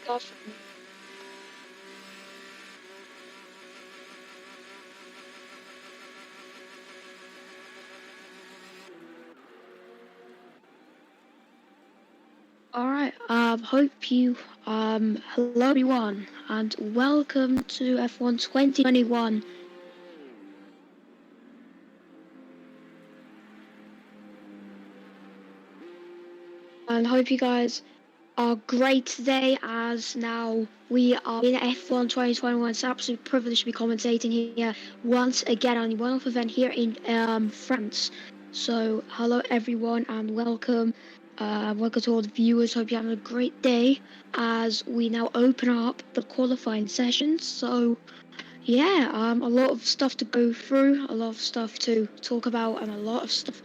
Gavra. Alright, hello everyone, and welcome to F1 2021. And hope you guys are great today, as now we are in F1 2021. It's an absolute privilege to be commentating here once again on the one-off event here in France. So, hello everyone, and welcome. Welcome to all the viewers. Hope you're having a great day as we now open up the qualifying sessions. So, yeah, a lot of stuff to go through, a lot of stuff to talk about, and a lot of stuff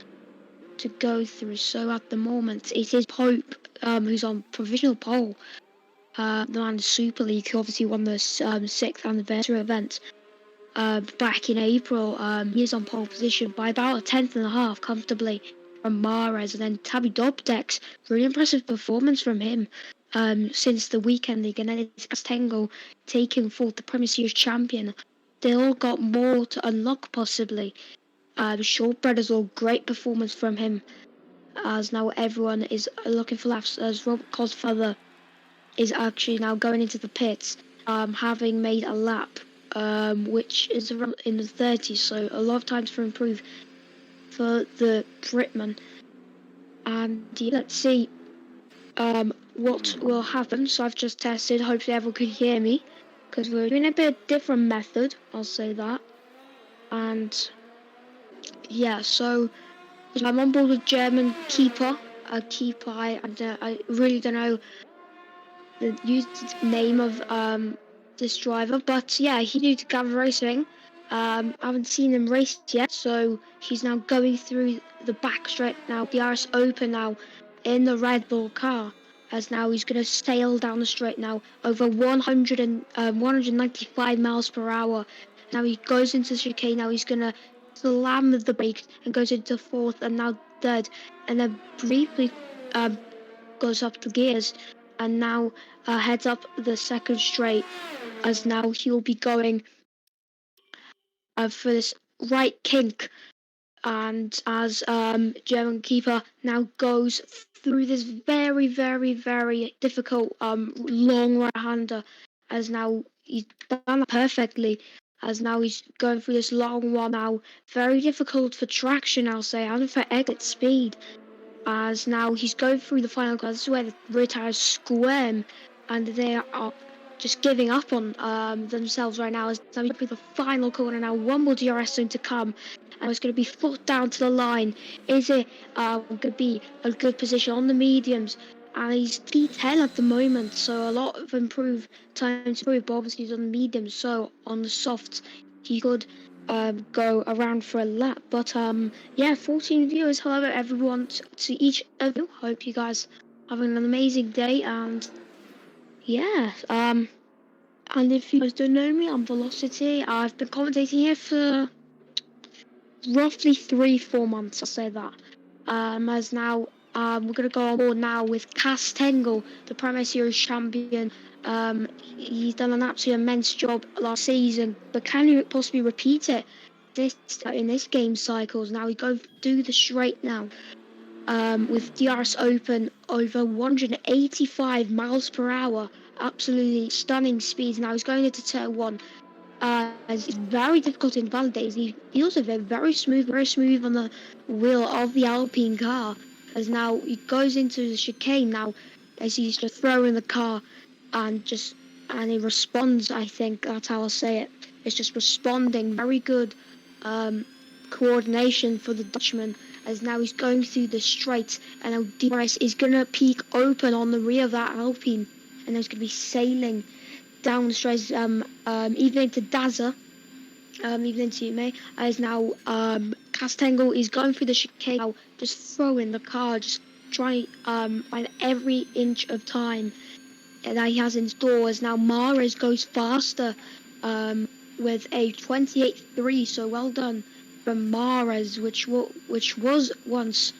to go through. So at the moment, it is Pope, who's on provisional pole. The man of Super League, who obviously won the 6th anniversary event back in April. He is on pole position by about a tenth and a half comfortably from Mares, and then Tabby Dobdex. Really impressive performance from him since the weekend league, and then it's Castengo taking forth the Premier Series champion. They all got more to unlock possibly. Shortbread as well, great performance from him, as now everyone is looking for laps, as Robert Cosfather is actually now going into the pits, having made a lap, which is around in the 30s, so a lot of times for improve for the Britman. And yeah, let's see what will happen. So I've just tested, hopefully everyone can hear me, because we're doing a bit different method, I'll say that. And yeah, so I'm on board with German keeper. I really don't know the name of this driver, but yeah, he new to Gavra Racing. I haven't seen him race yet, so he's now going through the back straight now, the RS Open now, in the Red Bull car, as now he's going to sail down the straight now over 195 miles per hour. Now he goes into the chicane. Now he's going to slam the brakes and goes into fourth and now third, and then briefly goes up the gears, and now heads up the second straight, as now he'll be going for this right kink, and as German keeper now goes through this very, very, very difficult long right-hander, as now he's done that perfectly, as now he's going through this long one now, very difficult for traction, I'll say, and for exit speed, as now he's going through the final corner. This is where the rear tires squirm, and they are just giving up on themselves right now. As now he's through the final corner now, one more DRS zone to come, and it's going to be foot down to the line. Is it going to be a good position on the mediums? And he's P10 at the moment, so a lot of improved time to improve, but obviously he's on the mediums, so on the softs he could go around for a lap. But yeah, 14 viewers. Hello everyone, to each of you. Hope you guys having an amazing day. And yeah, and if you guys don't know me, I'm Velocity. I've been commentating here for roughly 3-4 months, I'll say that. As now we're gonna go on board now with Castengo, the Premier Series champion. He's done an absolutely immense job last season, but can he possibly repeat it in this game cycles? Now we go do the straight now, with DRS Open over 185 miles per hour, absolutely stunning speeds. Now he's going into turn one. It's very difficult to invalidate. He also very smooth on the wheel of the Alpine car. As now he goes into the chicane now, as he's just throwing the car, and he responds. I think that's how I'll say it. It's just responding. Very good coordination for the Dutchman. As now he's going through the straight, and now DRS is gonna peak open on the rear of that Alpine, and there's gonna be sailing down the straight, even into Daza, even into May, as now Castengo is going through the chicane now, just throwing the car, just trying by every inch of time that he has in store, as now Mares goes faster with a 28.3, so well done from Mares, which was once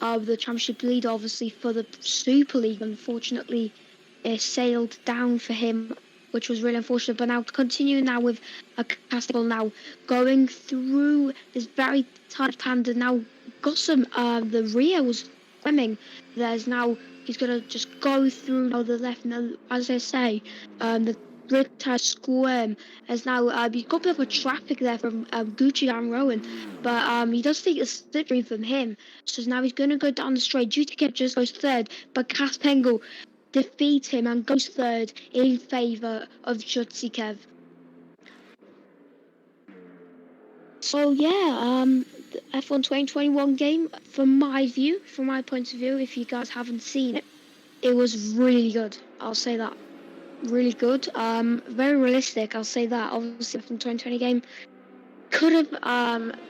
the championship leader, obviously, for the Super League. Unfortunately, sailed down for him, which was really unfortunate. But now continuing now with a Castigal now going through this very tight hand, and now Gossam, the rear was swimming. There's now he's gonna just go through now the left. Now, as I say, the British squirm as now he's got a bit of a traffic there from Gucci and Rowan, but he does take a slippery from him. So now he's gonna go down the straight. Jutikep just goes third, but Kaspengel defeats him and goes third in favour of Jutsikev. So yeah, the F1 2021 game, from my point of view, if you guys haven't seen it, it was really good. I'll say that. Really good. Very realistic, I'll say that. Obviously from 2020 game could have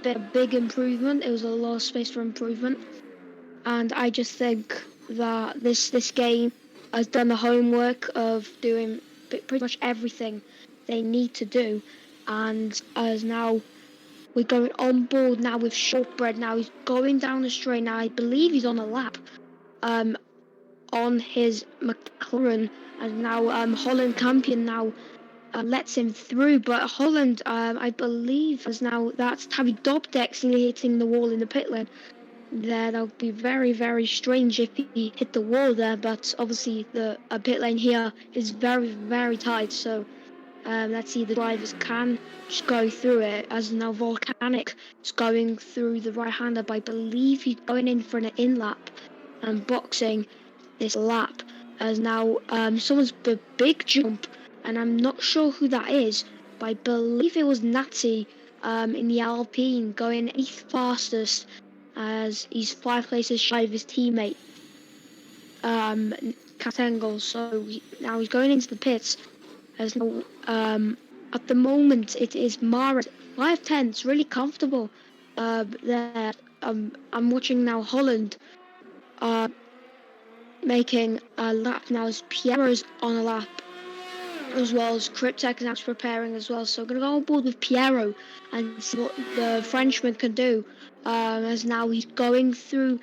been a big improvement. It was a lot of space for improvement. And I just think that this game has done the homework of doing pretty much everything they need to do. And as now we're going on board now with Shortbread. Now he's going down the straight. Now I believe he's on a lap on his McLaren. And now Holland Campion now lets him through. But Holland, I believe, is now that's Tabby Dobdex hitting the wall in the pit lane. That would be very, very strange if he hit the wall there. But obviously the pit lane here is very, very tight. So let's see, the drivers can just go through it. As now Volcanic is going through the right-hander, but I believe he's going in for an in-lap and boxing this lap. As now someone's big jump, and I'm not sure who that is, but I believe it was Natty in the Alpine going 8th fastest, as he's 5 places shy of his teammate Katengel. So now he's going into the pits. As now, at the moment, it is Mara 5/10, really comfortable there. I'm watching now Holland making a lap now as Piero's on a lap, as well as Cryptek now preparing as well. So I'm going to go on board with Piero and see what the Frenchman can do. As now he's going through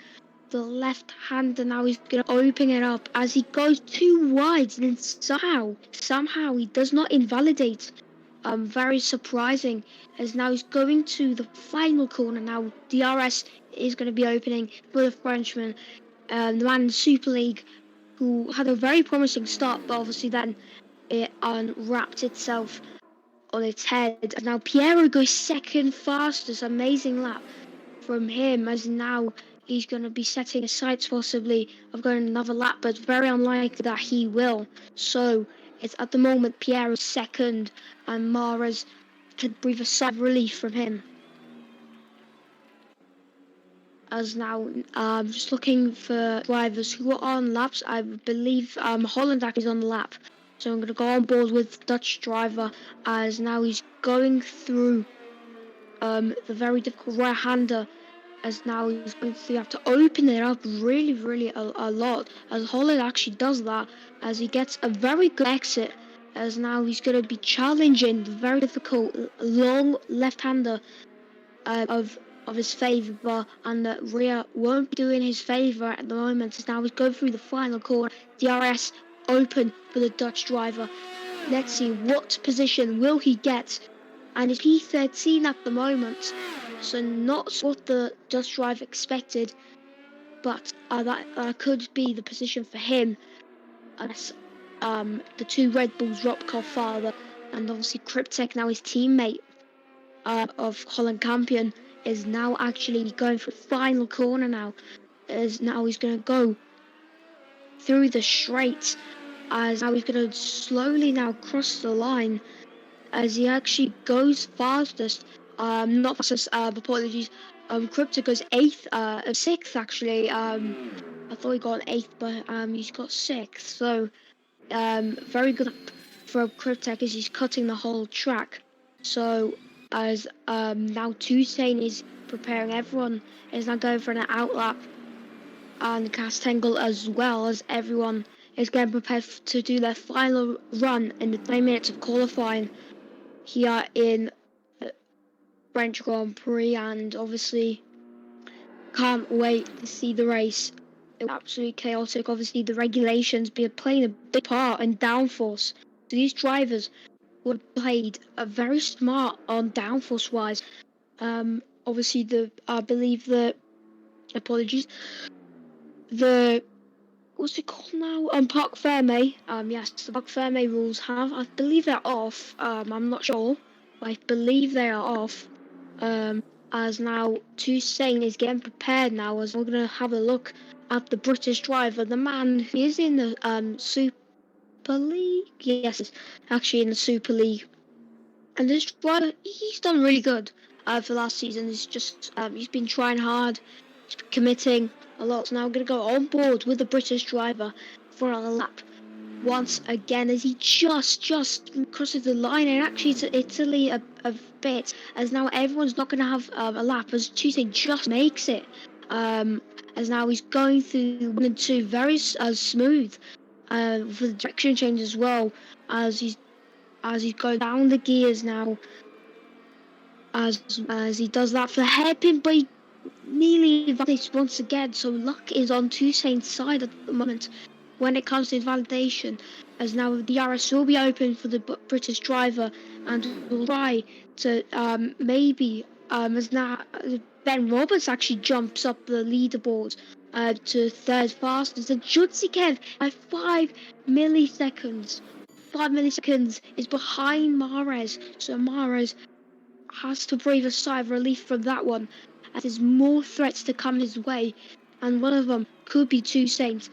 the left hand, and now he's going to open it up as he goes too wide, and then somehow he does not invalidate. Very surprising, as now he's going to the final corner. Now DRS is going to be opening for the Frenchman, the man in the Super League, who had a very promising start, but obviously then it unwrapped itself on its head. Now Piero goes second fastest, amazing lap from him, as now he's going to be setting his sights possibly of going another lap, but very unlikely that he will. So it's at the moment Piero's second, and Mara's can breathe a sigh of relief from him. As now just looking for drivers who are on laps. I believe Holland actually is on the lap, so I'm going to go on board with Dutch driver, as now he's going through the very difficult right-hander, as now he's going to have to open it up really a lot, as Holland actually does that, as he gets a very good exit, as now he's going to be challenging the very difficult long left-hander of his favour, and the rear won't be doing his favour at the moment, as now he's going through the final corner. DRS open for the Dutch driver. Let's see, what position will he get? And it's P13 at the moment, so not what the Dutch driver expected, but that could be the position for him, unless the two Red Bulls, Ropkov father, and obviously Cryptek, now his teammate of Holland Campion, is now actually going for the final corner now, as now he's going to go through the straight, as now he's going to slowly now cross the line, as he actually goes fastest, not fastest, apologies, Crypto goes 8th, 6th actually, I thought he got 8th, but he's got 6th, so very good for Cryptek as he's cutting the whole track. So as now Toussaint is preparing, everyone is now going for an outlap, and Castengel as well, as everyone is getting prepared to do their final run in the 20 minutes of qualifying here in French Grand Prix, and obviously can't wait to see the race it was absolutely chaotic. Obviously, the regulations be playing a big part in downforce. So these drivers were played very smart on downforce wise. Obviously, I believe the apologies, the what's it called now? Parc Ferme. Yes, the Parc Ferme rules I believe they're off. I'm not sure, but I believe they are off. As now Toussaint is getting prepared now, as we're gonna have a look at the British driver, the man who is in the Super League. Yes, it's actually in the Super League. And this driver, he's done really good for last season. He's been trying hard, he's been committing a lot. So now I'm going to go on board with the British driver for a lap once again as he just crosses the line. And actually, it's Italy a bit, as now everyone's not going to have a lap as Tuesday just makes it. As now he's going through 1 and 2 very smooth for the direction change as well as he's going down the gears now as he does that for the hairpin, but he nearly validates once again. So luck is on Toussaint's side at the moment when it comes to validation, as now the RS will be open for the British driver and will try to maybe as now Ben Roberts actually jumps up the leaderboard to third fastest, and Jutsikev by 5 milliseconds. 5 milliseconds is behind Mahrez, so Mahrez has to breathe a sigh of relief from that one, as there's more threats to come his way, and one of them could be Toussaint.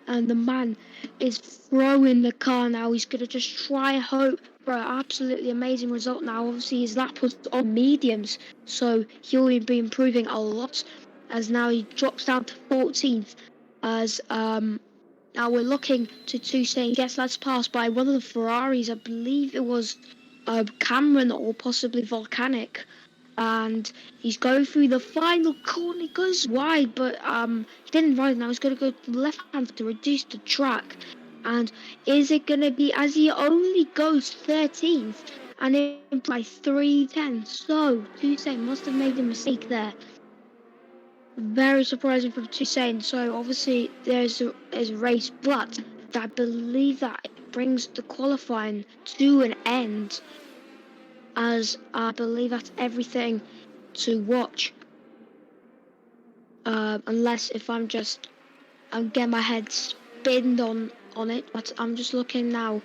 And the man is throwing the car now. He's going to just try and hope for an absolutely amazing result now. Obviously, his lap was on mediums, so he'll be improving a lot, as now he drops down to 14th, as now we're looking to Toussaint gets last passed by one of the Ferraris. I believe it was Cameron or possibly Volcanic, and he's going through the final corner. He goes wide, but he didn't ride. Now he's going to go to the left hand to reduce the track. And is it going to be, as he only goes 13th and in by 3 tenths? So Toussaint must have made a mistake there. Very surprising from Toussaint. So obviously there's a race, but I believe that it brings the qualifying to an end, as I believe that's everything to watch. Unless if I'm getting my head spinned on it, but I'm just looking now.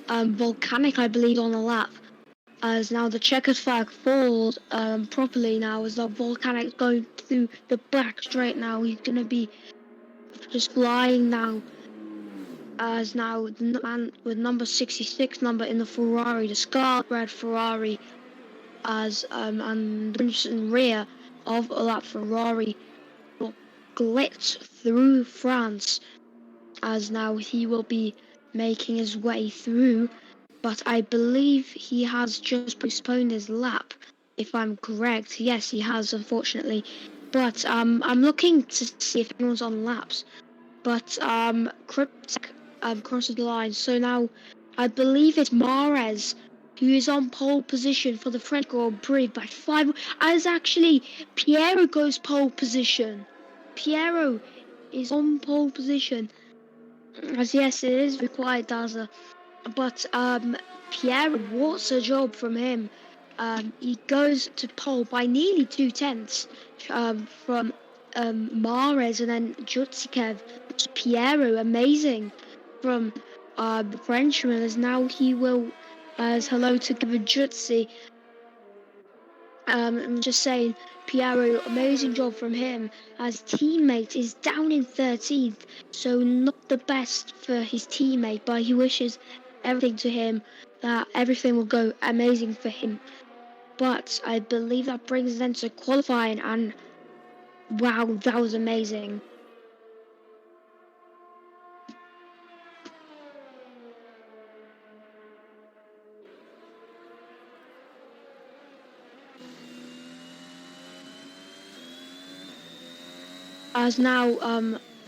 Volcanic, I believe, on the lap, as now the checkered flag falls properly now, as the Volcanic going through the back straight now. He's going to be just flying now, as now the man with number 66 number in the Ferrari, the scarlet red Ferrari, as and the rear of that Ferrari will glitz through France, as now he will be making his way through, but I believe he has just postponed his lap, if I'm correct. Yes, he has, unfortunately. But I'm looking to see if anyone's on laps. But Cryptek crosses the line. So now I believe it's Mahrez who is on pole position for the French Grand Prix by 5. As actually Piero goes pole position. Piero is on pole position. As yes, it is required, Daza. But Pierre, what's a job from him? He goes to pole by nearly 2 tenths from Mahrez, and then Jutsikev. Piero, amazing from the Frenchman, as now he will, as hello to Gavra Jutsi. I'm just saying, Piero, amazing job from him, as teammate is down in 13th, so not the best for his teammate, but he wishes everything to him, that everything will go amazing for him. But I believe that brings them to qualifying, and wow, that was amazing. As now,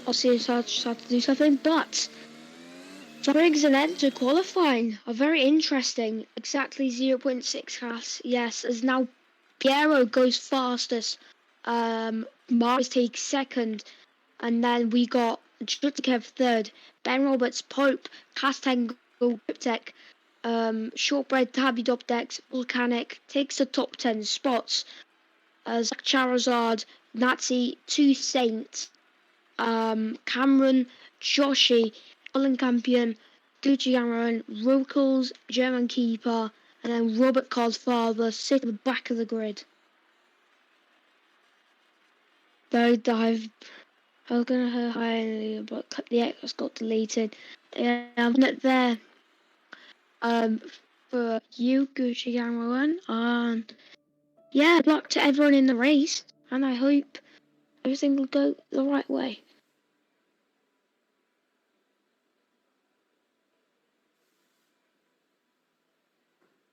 obviously it's hard to do something, but that brings an end to qualifying. A very interesting, exactly 0.6 class. Yes, as now Piero goes fastest. Mahrez takes second. And then we got Jutikev third, Ben Roberts, Pope, Castango, Cryptek, Shortbread, Tabby Dopdex, Volcanic takes the top 10 spots. Zach Charizard, Nazi, two Saints, Cameron, Joshi, Colin Campion, Gucci Cameron, Ruckles, German Keeper, and then Robert Carr's father sit at the back of the grid. Though dive, I was gonna her highly, but the X got deleted. I'm not there. For you, Gucci Cameron, and yeah, good luck to everyone in the race, and I hope everything will go the right way.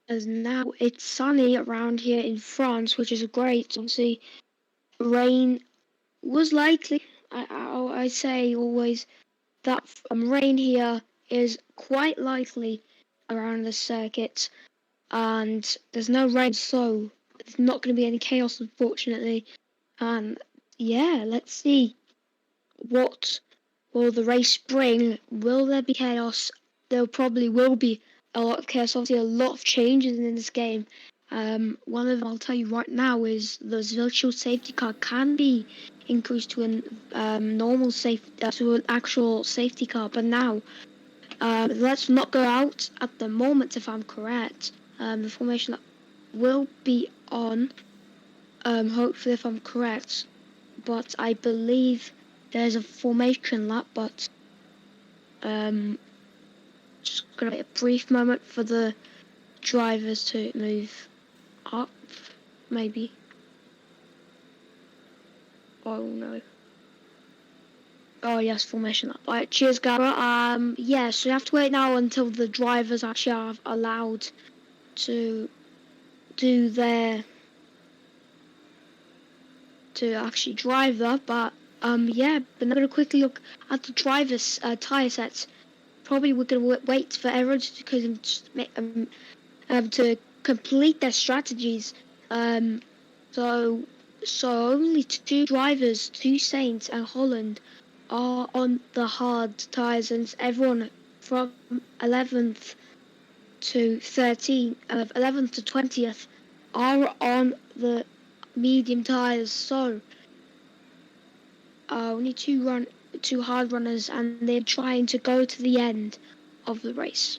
As now it's sunny around here in France, which is great. Obviously, rain was likely. I say always that rain here is quite likely around the circuit, and there's no rain, so there's not going to be any chaos, unfortunately. And yeah, let's see what will the race bring. Will there be chaos? There probably will be a lot of chaos. Obviously, a lot of changes in this game. One of them I'll tell you right now is the virtual safety car can be increased to a normal to an actual safety car. But now, let's not go out at the moment. If I'm correct, the formation that will be on. Hopefully, if I'm correct, but I believe there's a formation lap. But just gonna wait a brief moment for the drivers to move up, maybe. Oh no. Oh yes, formation lap. Alright, cheers, Gavra. Yeah, so you have to wait now until the drivers actually are allowed to do their to actually drive that. But yeah, but I'm gonna quickly look at the drivers' tire sets. Probably we're gonna wait for everyone to complete their strategies. Um, so only two drivers, two Saints and Holland, are on the hard tyres, and everyone from 11th to 11th to 20th are on the medium tyres. So only two hard runners, and they're trying to go to the end of the race.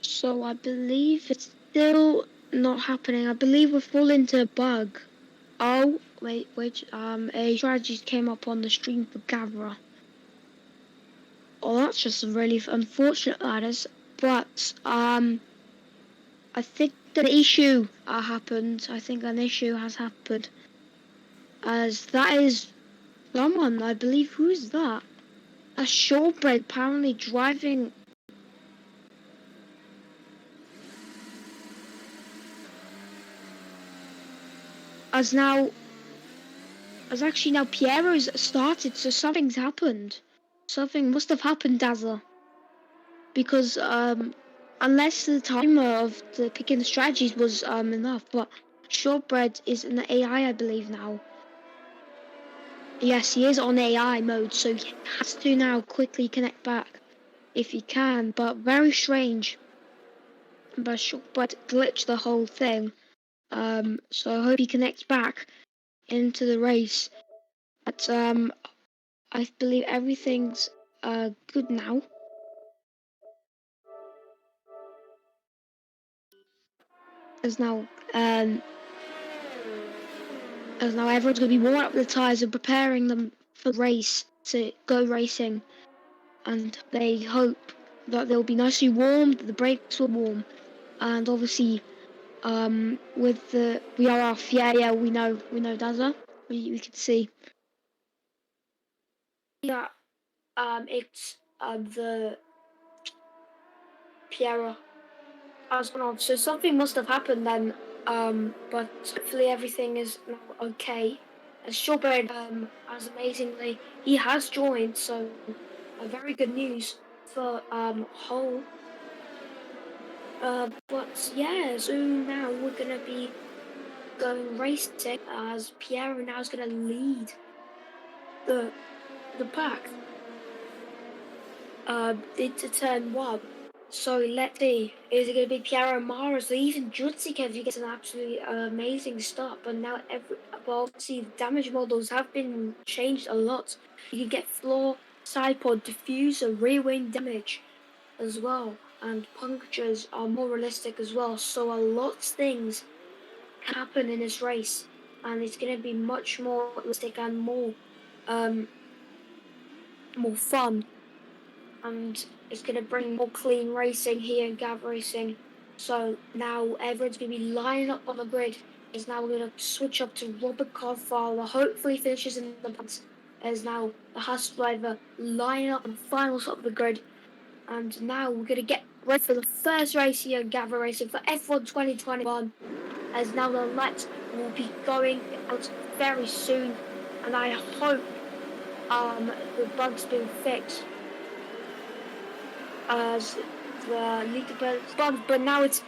So I believe it's still not happening. I believe we've fallen into a bug. Oh, wait, a strategy came up on the stream for Gavra. Oh, that's just really unfortunate, that is. But, I think an issue happened. I think an issue has happened. As that is someone, I believe, who's that? A shortbread apparently driving. As actually now Piero's started, so something's happened. Something must have happened, Dazzler. Because unless the timer of the picking the strategies was enough, but Shortbread is in the AI, I believe now. Yes, he is on AI mode, so he has to now quickly connect back if he can. But very strange. But Shortbread glitched the whole thing. So I hope he connects back into the race. But I believe everything's good now. As now everyone's going to be warming up the tyres and preparing them for the race to go racing, and they hope that they'll be nicely warmed, the brakes will warm, and obviously with the we are off. Yeah, we know Dazza. We can see. Yeah, it's the Piera as well. So something must have happened then. But hopefully everything is now okay. As Shawbird, as amazingly, he has joined, so very good news for whole. But yeah, so now we're gonna be going racing as Piero now is gonna lead the pack into turn one. So let's see, is it going to be Piero Maras or even Jutsikev who gets an absolutely amazing start? But now well, see, the damage models have been changed a lot. You can get floor, side pod, diffuser, rear wing damage as well, and punctures are more realistic as well. So a lot of things happen in this race, and it's going to be much more realistic and um, more fun, and it's going to bring more clean racing here in Gavra racing. So now everyone's going to be lining up on the grid. Is now we're going to switch up to Robert Carfala. Hopefully finishes in the points. As now the Haas driver lining up on the final stop of the grid. And now we're going to get ready for the first race here in Gavra racing for F1 2021. As now the lights will be going out very soon. And I hope the bug's been fixed as the leaderboard bumped, but now it's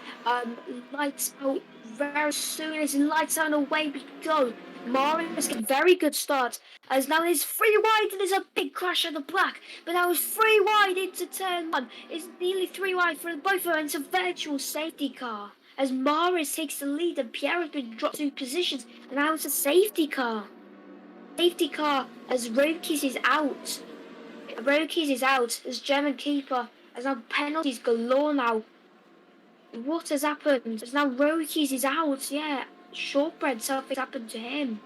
lights out very soon. It's lights out and away we go. Marius gets a very good start as now it's 3 wide and there's a big crash at the black, but now it's 3 wide into turn one. It's nearly 3 wide for both of them. It's a virtual safety car as Marius takes the lead and Pierre has been dropped 2 positions, and now it's a safety car. Safety car as Rokies is out. Rokies is out as German keeper. There's now penalties galore now. What has happened? There's now Rokies is out. Yeah, Shortbread, something's happened to him.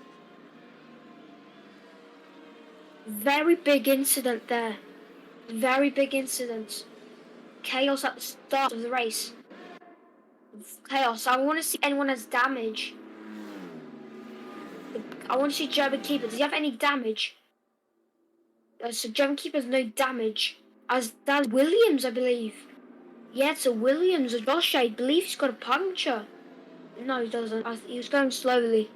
Very big incident there. Very big incident. Chaos at the start of the race. Chaos. I want to see anyone has damage. I want to see German keeper. Does he have any damage? So German keeper has no damage. As that's Williams, I believe. Yeah, it's a Williams. A Josh, I believe he's got a puncture. No, he doesn't. He was going slowly.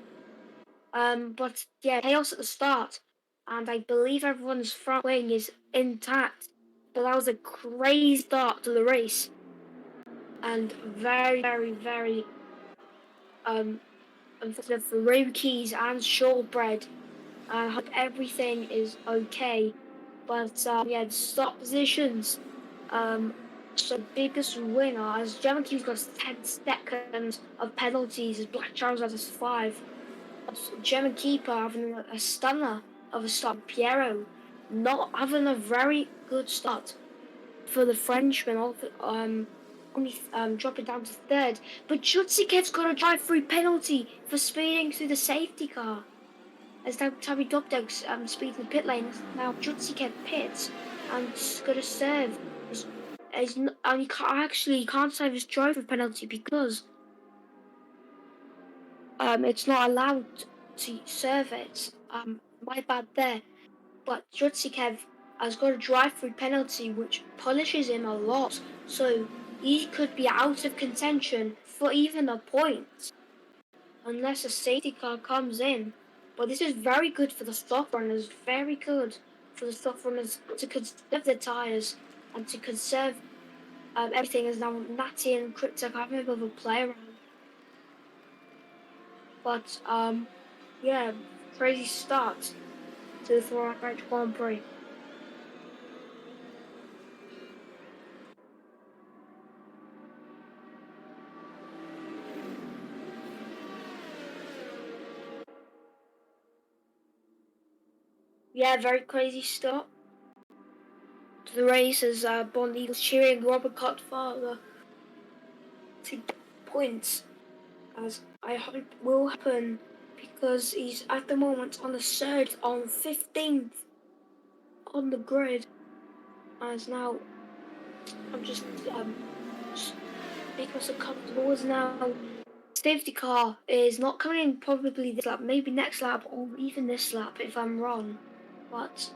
But yeah, chaos at the start, and I believe everyone's front wing is intact. But that was a crazy start to the race, and very, very, very unfortunate for Rookies and Shortbread. I hope everything is okay. But yeah, the stop positions. So biggest winner as German Q's got 10 seconds of penalties as Black Charles has 5. German keeper having a stunner of a start. Piero not having a very good start for the Frenchman. Only dropping down to third. But Jutsikev's got a drive-through penalty for speeding through the safety car. As now Tabby Dogdog's speeding the pit lane. Now Jutsikev pits and got to serve. And he can't save his driver penalty because it's not allowed to serve it. My bad there. But Jutsikev has got a drive-through penalty which punishes him a lot, so he could be out of contention for even a point unless a safety car comes in. But this is very good for the stock runners, very good for the stock runners to conserve their tyres and to conserve everything, as now Natty and Crypto having a bit of a play around. But yeah, crazy start to the French Grand Prix. Yeah, very crazy start to the race as Bond Eagles cheering Robert Cutfather to points, as I hope will happen because he's at the moment on the third, on 15th on the grid. As now I'm just making myself comfortable as now safety car is not coming in probably this lap, maybe next lap or even this lap if I'm wrong. But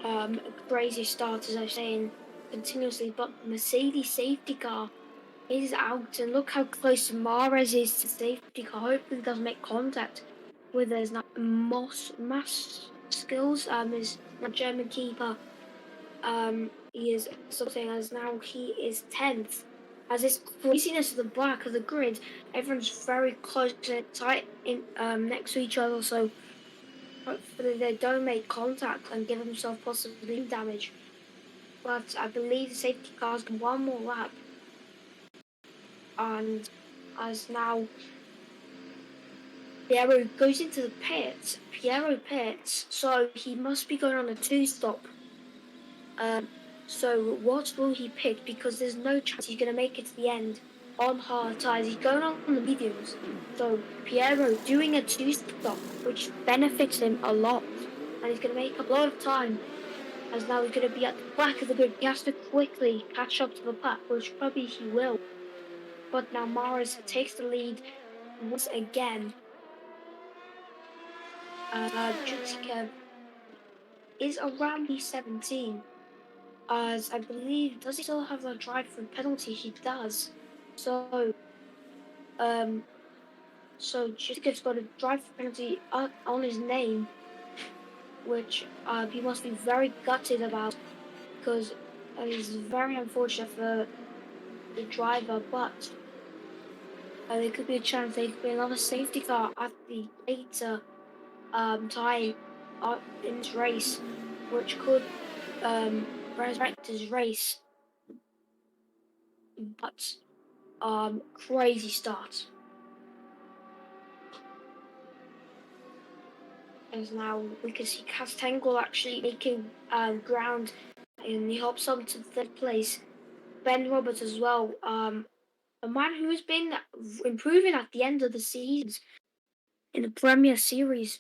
a crazy start as I was saying continuously, but Mercedes safety car is out, and look how close Mares is to safety car. Hopefully, he doesn't make contact with his mass skills. Is not German keeper. He is something as now he is 10th. As this craziness at the back of the grid, everyone's very close and tight in next to each other. So hopefully they don't make contact and give themselves possibly damage. But I believe the safety cars can one more lap, and as now Piero goes into the pits. Piero pits, so he must be going on a two-stop. So what will he pick? Because there's no chance he's going to make it to the end on hard tires. He's going on the mediums. So Piero doing a two-stop, which benefits him a lot. And he's going to make a lot of time. As now he's going to be at the back of the grid. He has to quickly catch up to the pack, which probably he will. But now Maris takes the lead once again. Jutica is around B17. As I believe, does he still have the drive-through penalty? He does. So, Jutica's got a drive-through penalty on his name, which he must be very gutted about, because it's very unfortunate for the driver. But there could be a chance there could be another safety car at the later time in this race, which could resurrect his race. But crazy start. As now we can see Castangle actually making ground, and he hops on to third place. Ben Roberts as well, a man who's been improving at the end of the season in the Premier Series.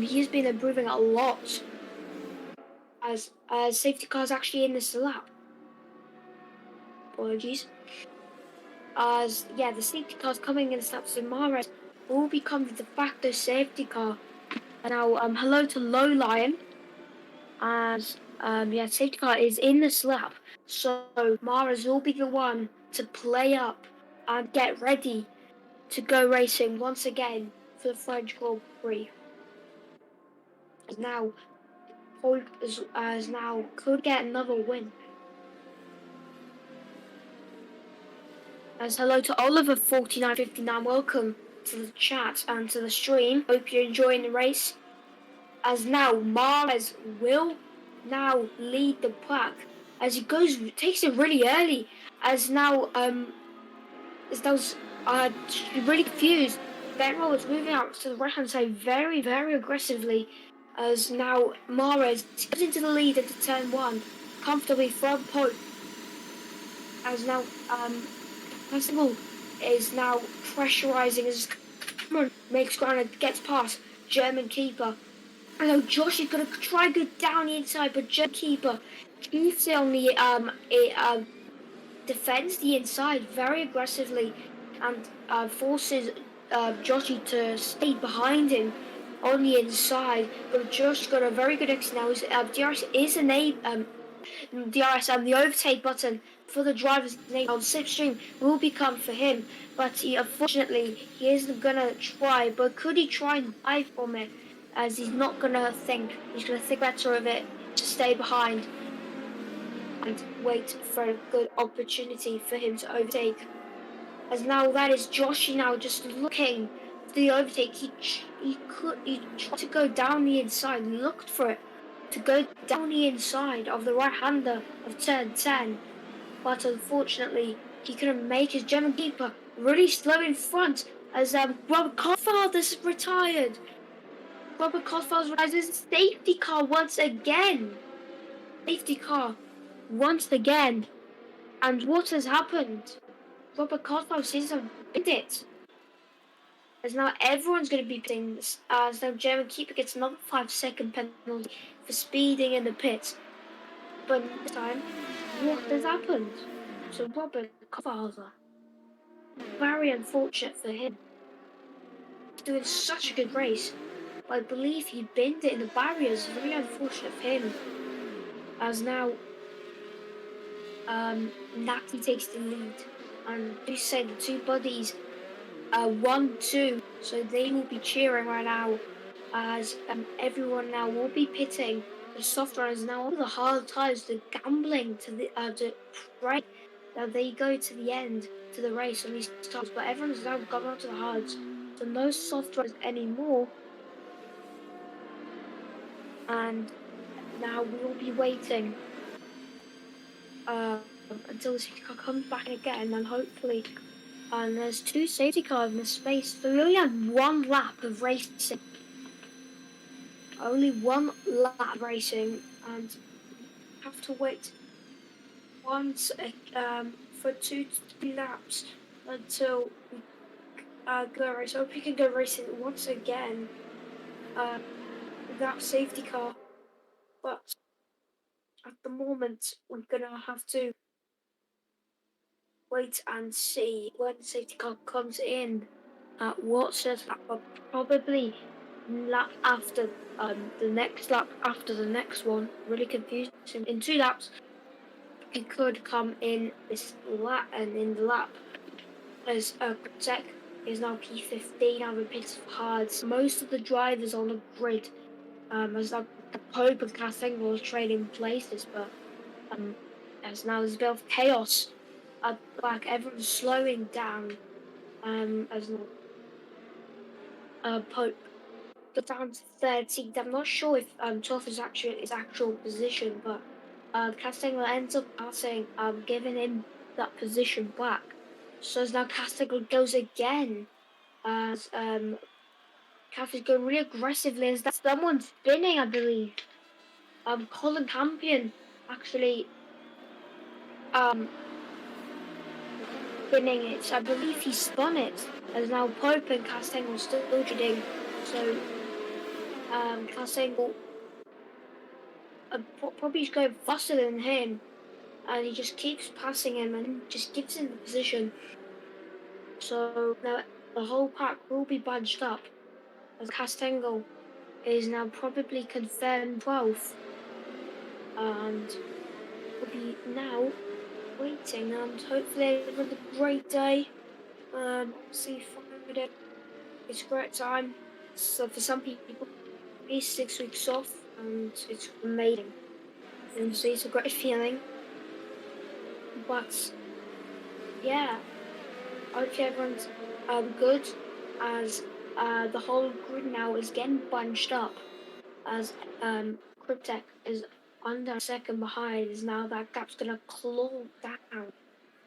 He's been improving a lot as safety cars actually in this lap. Apologies. As the safety cars coming in steps in Mares will become the de facto safety car. And now hello to Low Lion. As safety car is in the slap, so Mara's will be the one to play up and get ready to go racing once again for the French Grand Prix. As now, could get another win. As hello to Oliver4959, welcome to the chat and to the stream. Hope you're enjoying the race. As now Mares will now lead the pack as he takes it really early. As now really confused. Benro was moving out to the right hand side very, very aggressively. As now Mares goes into the lead into turn 1, comfortably from pole. As now Constable is now pressurizing as Cameron makes ground and gets past German keeper. I know Josh is going to try to go down the inside, but German keeper keeps it on the defends the inside very aggressively and forces Joshy to stay behind him on the inside. But Josh got a very good exit now. DRS is the overtake button for the driver's name on slipstream will become for him, but unfortunately he isn't gonna try. But could he try and dive from it? As he's not gonna think. He's gonna think better of it to stay behind and wait for a good opportunity for him to overtake. As now that is Joshy now just looking for the overtake. He tried to go down the inside, looked for it to go down the inside of the right-hander of turn 10, but unfortunately he couldn't make his German keeper really slow in front as Robert Coffard's retired. Robert Coffard's retired as a safety car once again. Safety car once again. And what has happened? Robert Coffard seems to have bid it. As now everyone's going to be pitting this, as now German keeper gets another 5-second penalty for speeding in the pits. But this time, what has happened? So Robert Coffard, very unfortunate for him. He's doing such a good race, but I believe he binned it in the barriers. Very unfortunate for him. As now, Natty takes the lead, and they say the two buddies 1-2, so they will be cheering right now as everyone now will be pitting the soft runners now on the hard tires, the gambling to pray that they go to the end to the race on these tires, but everyone's now gone on to the hards, so no soft runners anymore, and now we will be waiting um, until the safety car comes back again, and hopefully, and there's two safety cars in the space, so we only have one lap of racing. Only one lap racing, and have to wait once for 2 laps until we go race. I hope we can go racing once again uh, without safety car. But at the moment, we're gonna have to wait and see when the safety car comes in. What says lap? But probably lap after the next lap after the next one. Really confusing. In 2 laps. It could come in this lap and in the lap as Tech is now P15 having pitted for hards. Most of the drivers on the grid as the Pope and Castangle is trading places, but as now there's a bit of chaos like everyone's slowing down as Pope got down to 13th. I'm not sure if 12th is actually his actual position, but Castangle ends up passing, giving him that position back. So as now Castangle goes again, as Cath is going really aggressively. As that someone's spinning, I believe. Colin Campion actually um spinning it. So I believe he spun it. As now Pope and Castangle still trading. So Castangle probably is going faster than him, and he just keeps passing him and just gives him the position. So now the whole pack will be bunched up as Castangle is now probably confirmed 12th, and will be now waiting, and hopefully everyone a great day. Obviously Friday, it's a great time. So for some people, it's 6 weeks off, and it's amazing. And so it's a great feeling. But yeah, I hope everyone's good, as the whole grid now is getting bunched up, as Cryptech is under second behind, is now that gap's gonna claw down,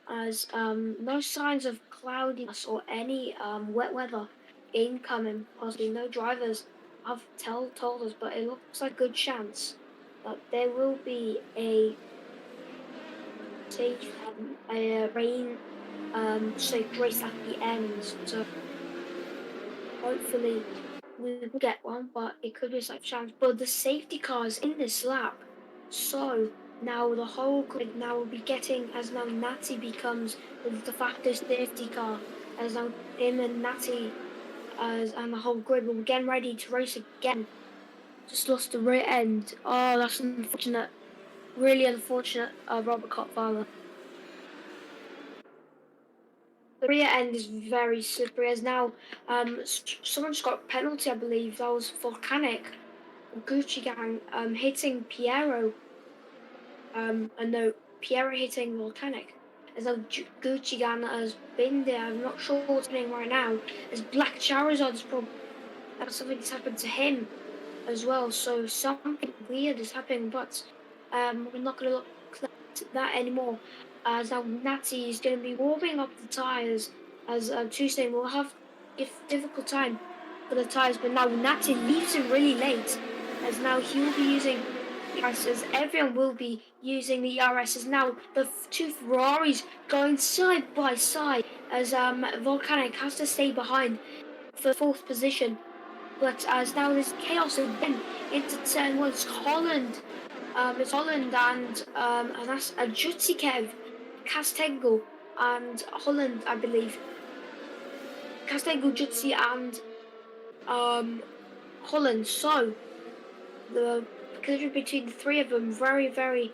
as no signs of cloudiness or any wet weather incoming, possibly no drivers have told us, but it looks like a good chance that there will be a safe rain safe race at the end. So hopefully we will get one, but it could be a slight chance. But the safety cars in this lap, so now the whole grid now will be getting, as now Natty becomes the de facto safety car, as now him and Natty and the whole grid will be getting ready to race again. Just lost the rear end. Oh, that's unfortunate. Really unfortunate, Robert Copfather. The rear end is very slippery, as now someone just got a penalty, I believe. That was Volcanic, Gucci Gang, hitting Piero. And no, Piero hitting Volcanic. As though Gucci Gang has been there. I'm not sure what's happening right now. As Black Charizard's probably something's happened to him as well. So something weird is happening, but we're not going to look at that anymore. As now Natty is going to be warming up the tyres, as Tuesday will have a difficult time for the tyres, but now Natty leaves him really late, as now he will be using ERS, as everyone will be using the ERS, as now the two Ferraris going side by side, as Volcanic has to stay behind for 4th position. But as now there's chaos again into turn one, it's Holland. It's Holland and that's Jutsikev, Castengo, and Holland, I believe. Castengo, Jutsi, and Holland. So the collision between the three of them very, very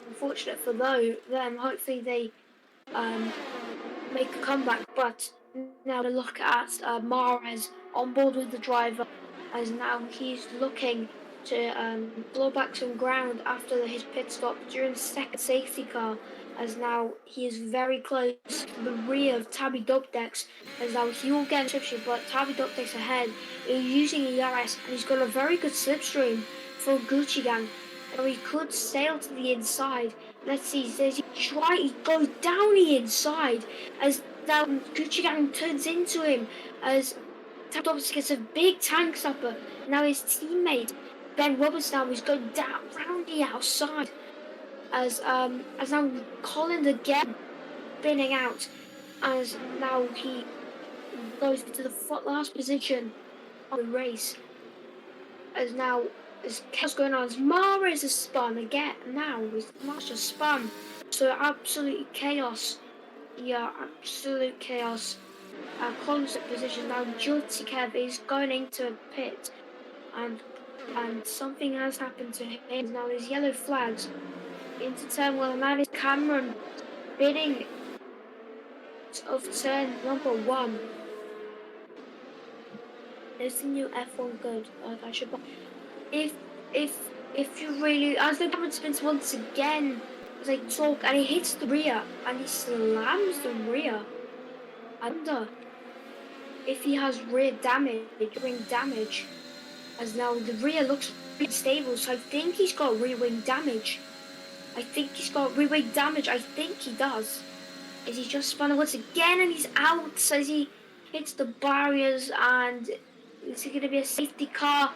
unfortunate for them. Hopefully they um, make a comeback. But now to look at Mahrez on board with the driver, as now he's looking to blow back some ground after his pit stop during the second safety car, as now he is very close to the rear of Tabby Dubdex, as now he will get a slipstream, but Tabby Dubdex ahead is using a ERS, and he's got a very good slipstream for Gucci Gang. And he could sail to the inside. Let's see, he goes down the inside as now Gucci Gang turns into him as Tabby gets a big tank stopper. Now his teammate Ben Roberts now is going down round the outside as now Colin again spinning out as now he goes into the last position of the race as now as chaos going on as Mahrez has spun again now his Mars just spun, so absolute chaos. Yeah, absolute chaos. Concept position now. Jutikev is going into a pit, and something has happened to him. Now there's yellow flags into turn one, and that is Cameron bidding of turn number one. There's the new F1 good. I should. If if you really, as the Cameron spins once again, as I talk, and he hits the rear, and he slams the rear. I wonder if he has rear damage, wing damage, as now the rear looks pretty stable, so I think he's got rear wing damage. I think he does. As he just spun once again and he's out as he hits the barriers, and is it going to be a safety car?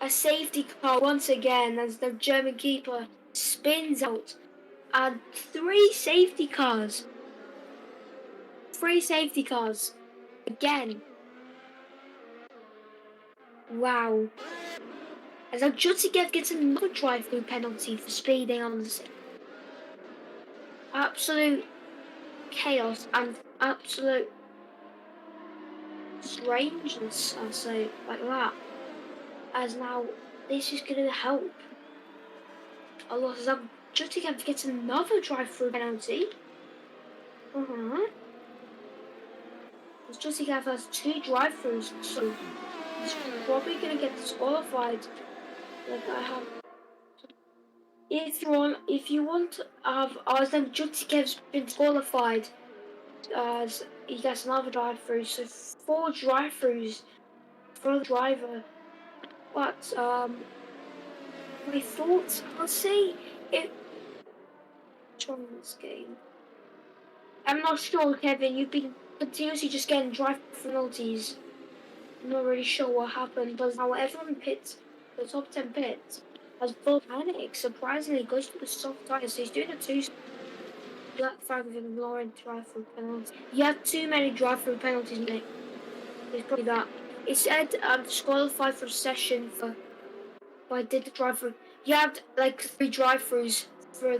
A safety car once again as the German keeper spins out. And three safety cars. Again. Wow. As Jutikev gets another drive-through penalty for speeding on the absolute chaos and absolute strangeness, I'll say, like that. As now, this is going to help a lot. As Jutikev gets another drive-through penalty. As Jutikev has two drive-throughs, so he's probably going to get disqualified. Like I have. If you want to have, as then Jutikev's been disqualified, as he gets another drive-through, so 4 drive-throughs for the driver. But my thoughts, I'll say it. What's wrong with this game? I'm not sure, Kevin. You've been continuously just getting drive-through penalties. I'm not really sure what happened, but now everyone pits, the top 10 pits, has volcanic. Surprisingly, goes to the soft tires, so he's doing a 2. Black flag with him lowering drive-through penalties. You have too many drive-through penalties, Nick. It's probably that. It said disqualified for session for. But I did the drive-through. You had like 3 drive-throughs for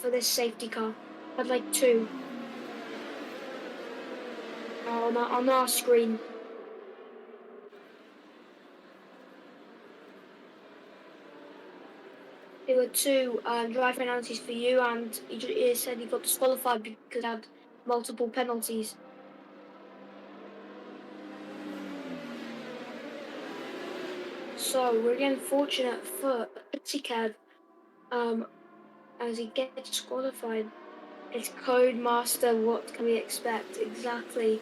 this safety car. I had like 2 on our screen. There were 2 drive penalties for you, and he said he got disqualified because he had multiple penalties. So we're again fortunate for Tikev, as he gets disqualified. It's Codemaster, what can we expect? Exactly.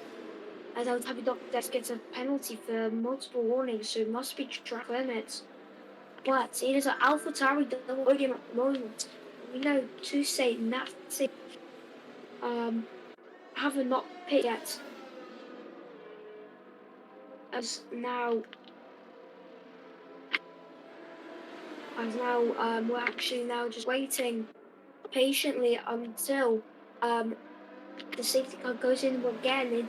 As our Tabby Doctor gets a penalty for multiple warnings, so it must be track limits. But it is an AlphaTauri double podium at the moment. We know to say Nazi haven't not picked yet. We're actually now just waiting patiently until the safety car goes in again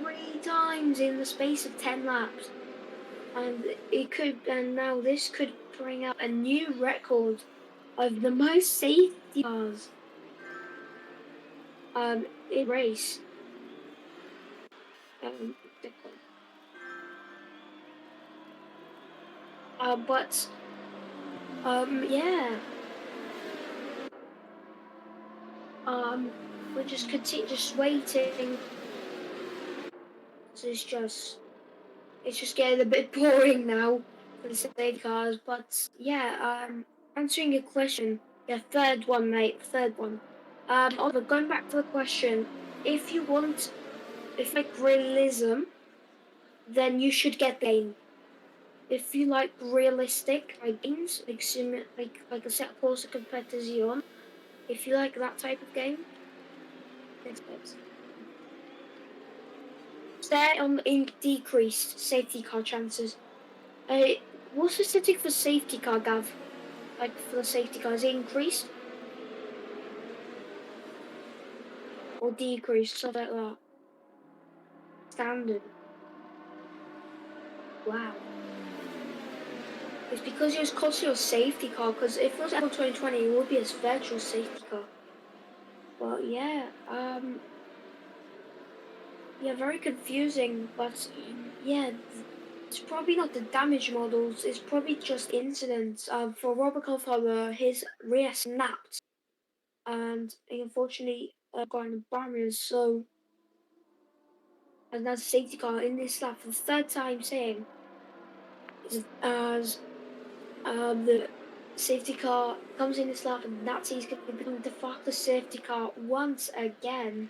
3 times in the space of 10 laps. And now this could bring out a new record of the most safety cars in race. Yeah. Um, we're just just waiting. So it's just getting a bit boring now for the safety cars. But yeah, answering your question, yeah, third one, mate, third one. Oliver, going back to the question, if you want, if you like realism, then you should get the game. If you like realistic like games, like a set course compared to Xeon, if you like that type of game, Xbox. Stay on in decreased safety car chances. Uh, what's the statistic for safety car, Gav? Like for the safety car, is it increased or decreased? Stuff like that. Standard. Wow. It's because it was called your safety car. Because if it was Apple 2020, it would be a virtual safety car. But yeah, yeah, very confusing. But yeah, it's probably not the damage models. It's probably just incidents. For Robert Goldfarber, his rear snapped, and he unfortunately got in barriers. So, and that's a safety car in this lap for the third time saying, as the safety car comes in this lap, and that's he's going to become the de facto safety car once again.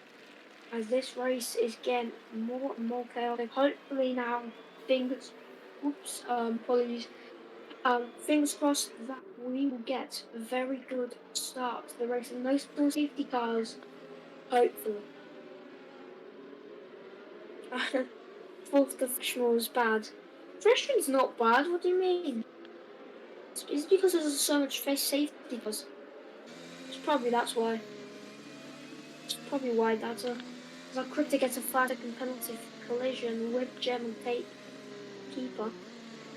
As this race is getting more and more chaotic. Hopefully now, fingers, oops, apologies. Fingers crossed that we will get a very good start to the race and no small safety cars. Hopefully. Fourth the freshman was bad. Freshman's not bad. What do you mean? It's because there's so much face safety cars. That's why. It's probably why that's a. Because Crypto gets a 5-second penalty for collision with German tape keeper.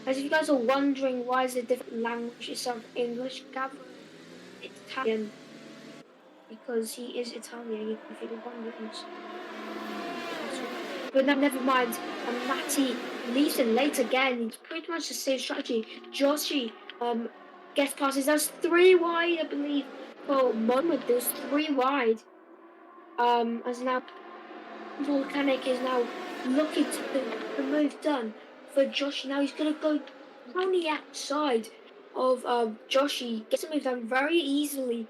As if you guys are wondering why is it different language instead of English, Gavra it's Italian because he is Italian. If you're wondering, that's why. But no, never mind. And Matty leaves it late again. It's pretty much the same strategy. Joshi gets passes. That's 3 wide, I believe. For a moment, there's 3 wide. As now Volcanic is now looking to the move done for Joshi. Now he's gonna go round the outside of Joshi, gets the move done very easily.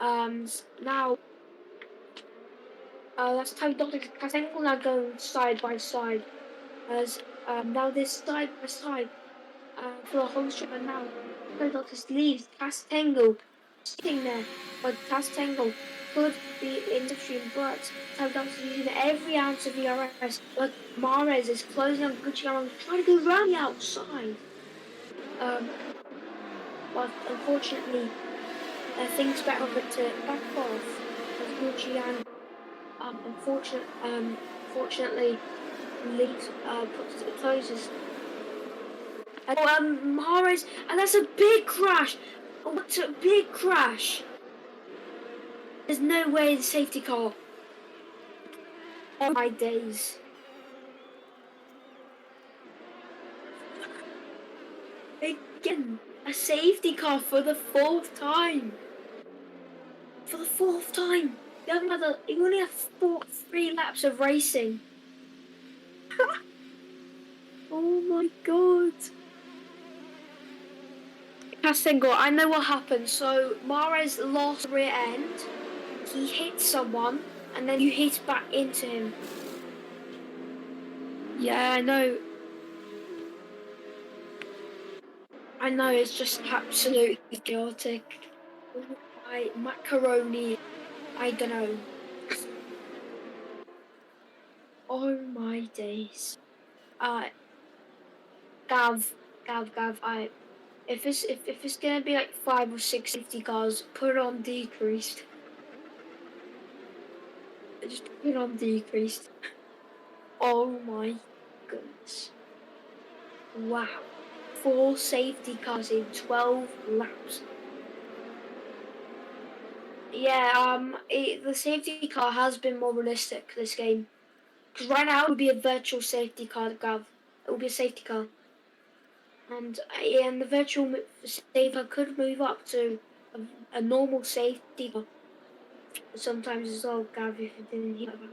Now that's Ty Doctor Castangle now going side by side as now this side by side for the home strip, and now Ty Doctor leaves Castangle sitting there, but Castangle could be interception, but Ty Doctor is using every ounce of ERS, but Mares is closing on Gucci trying to go round the outside. But unfortunately, things back up to back off as Gucci unfortunately leaves closes. Mahrez, and that's a big crash. Oh, what a big crash! There's no way the safety car. Oh my days! Again, a safety car for the fourth time. For the fourth time. You only have 3 laps of racing. Oh my god. Castengo, I know what happened. So Mares lost rear end. He hit someone, and then you hit back into him. Yeah, I know. I know. It's just absolutely chaotic. My macaroni. I don't know. Oh my days. Uh, Gav, Gav. If it's gonna be like 5 or 6 safety cars, put it on decreased. Just put it on decreased. Oh my goodness. Wow. 4 safety cars in 12 laps. Yeah, the safety car has been more realistic this game. Because right now it would be a virtual safety car, Gav. It would be a safety car. And the virtual safety car could move up to a normal safety car sometimes as well, Gavra, if you didn't hear about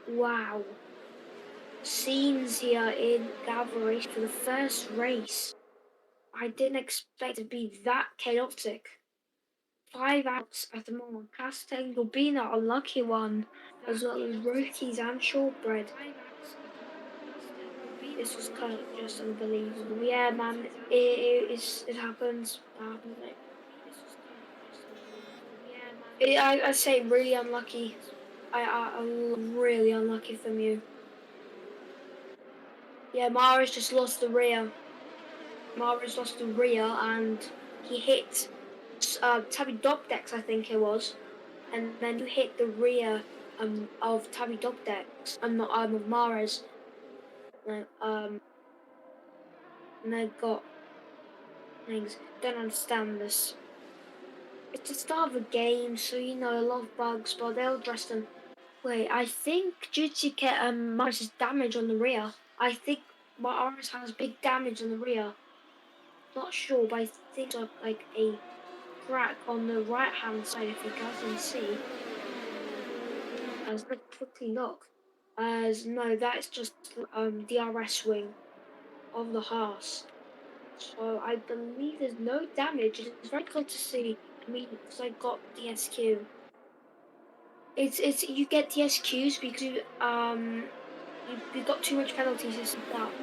that. Wow. Scenes here in Gavra for the first race. I didn't expect it to be that chaotic. 5 outs at the moment. Castangle being an unlucky one, as well as rotis and shortbread. This was kind of just unbelievable. Yeah, man, it happens. Mate. I say really unlucky. I really unlucky from you. Yeah, Mara's just lost the rear. Mara's lost the rear, and he hit Tabby Dogdex, I think it was, and then you hit the rear of Tabby Dogdex. Not of Mara's. And they got things. Don't understand this. It's the start of a game, so you know a lot of bugs, but they'll address them. Wait, I think due to Mars' damage on the rear, I think Mars has big damage on the rear. Not sure, but I think it's like a crack on the right hand side if you guys can see. As let's quickly look. As no, that's just the RS wing of the horse. So I believe there's no damage. It's very cool to see. I mean, because I got the SQ. It's you get the SQs because you got too much penalties and stuff like that.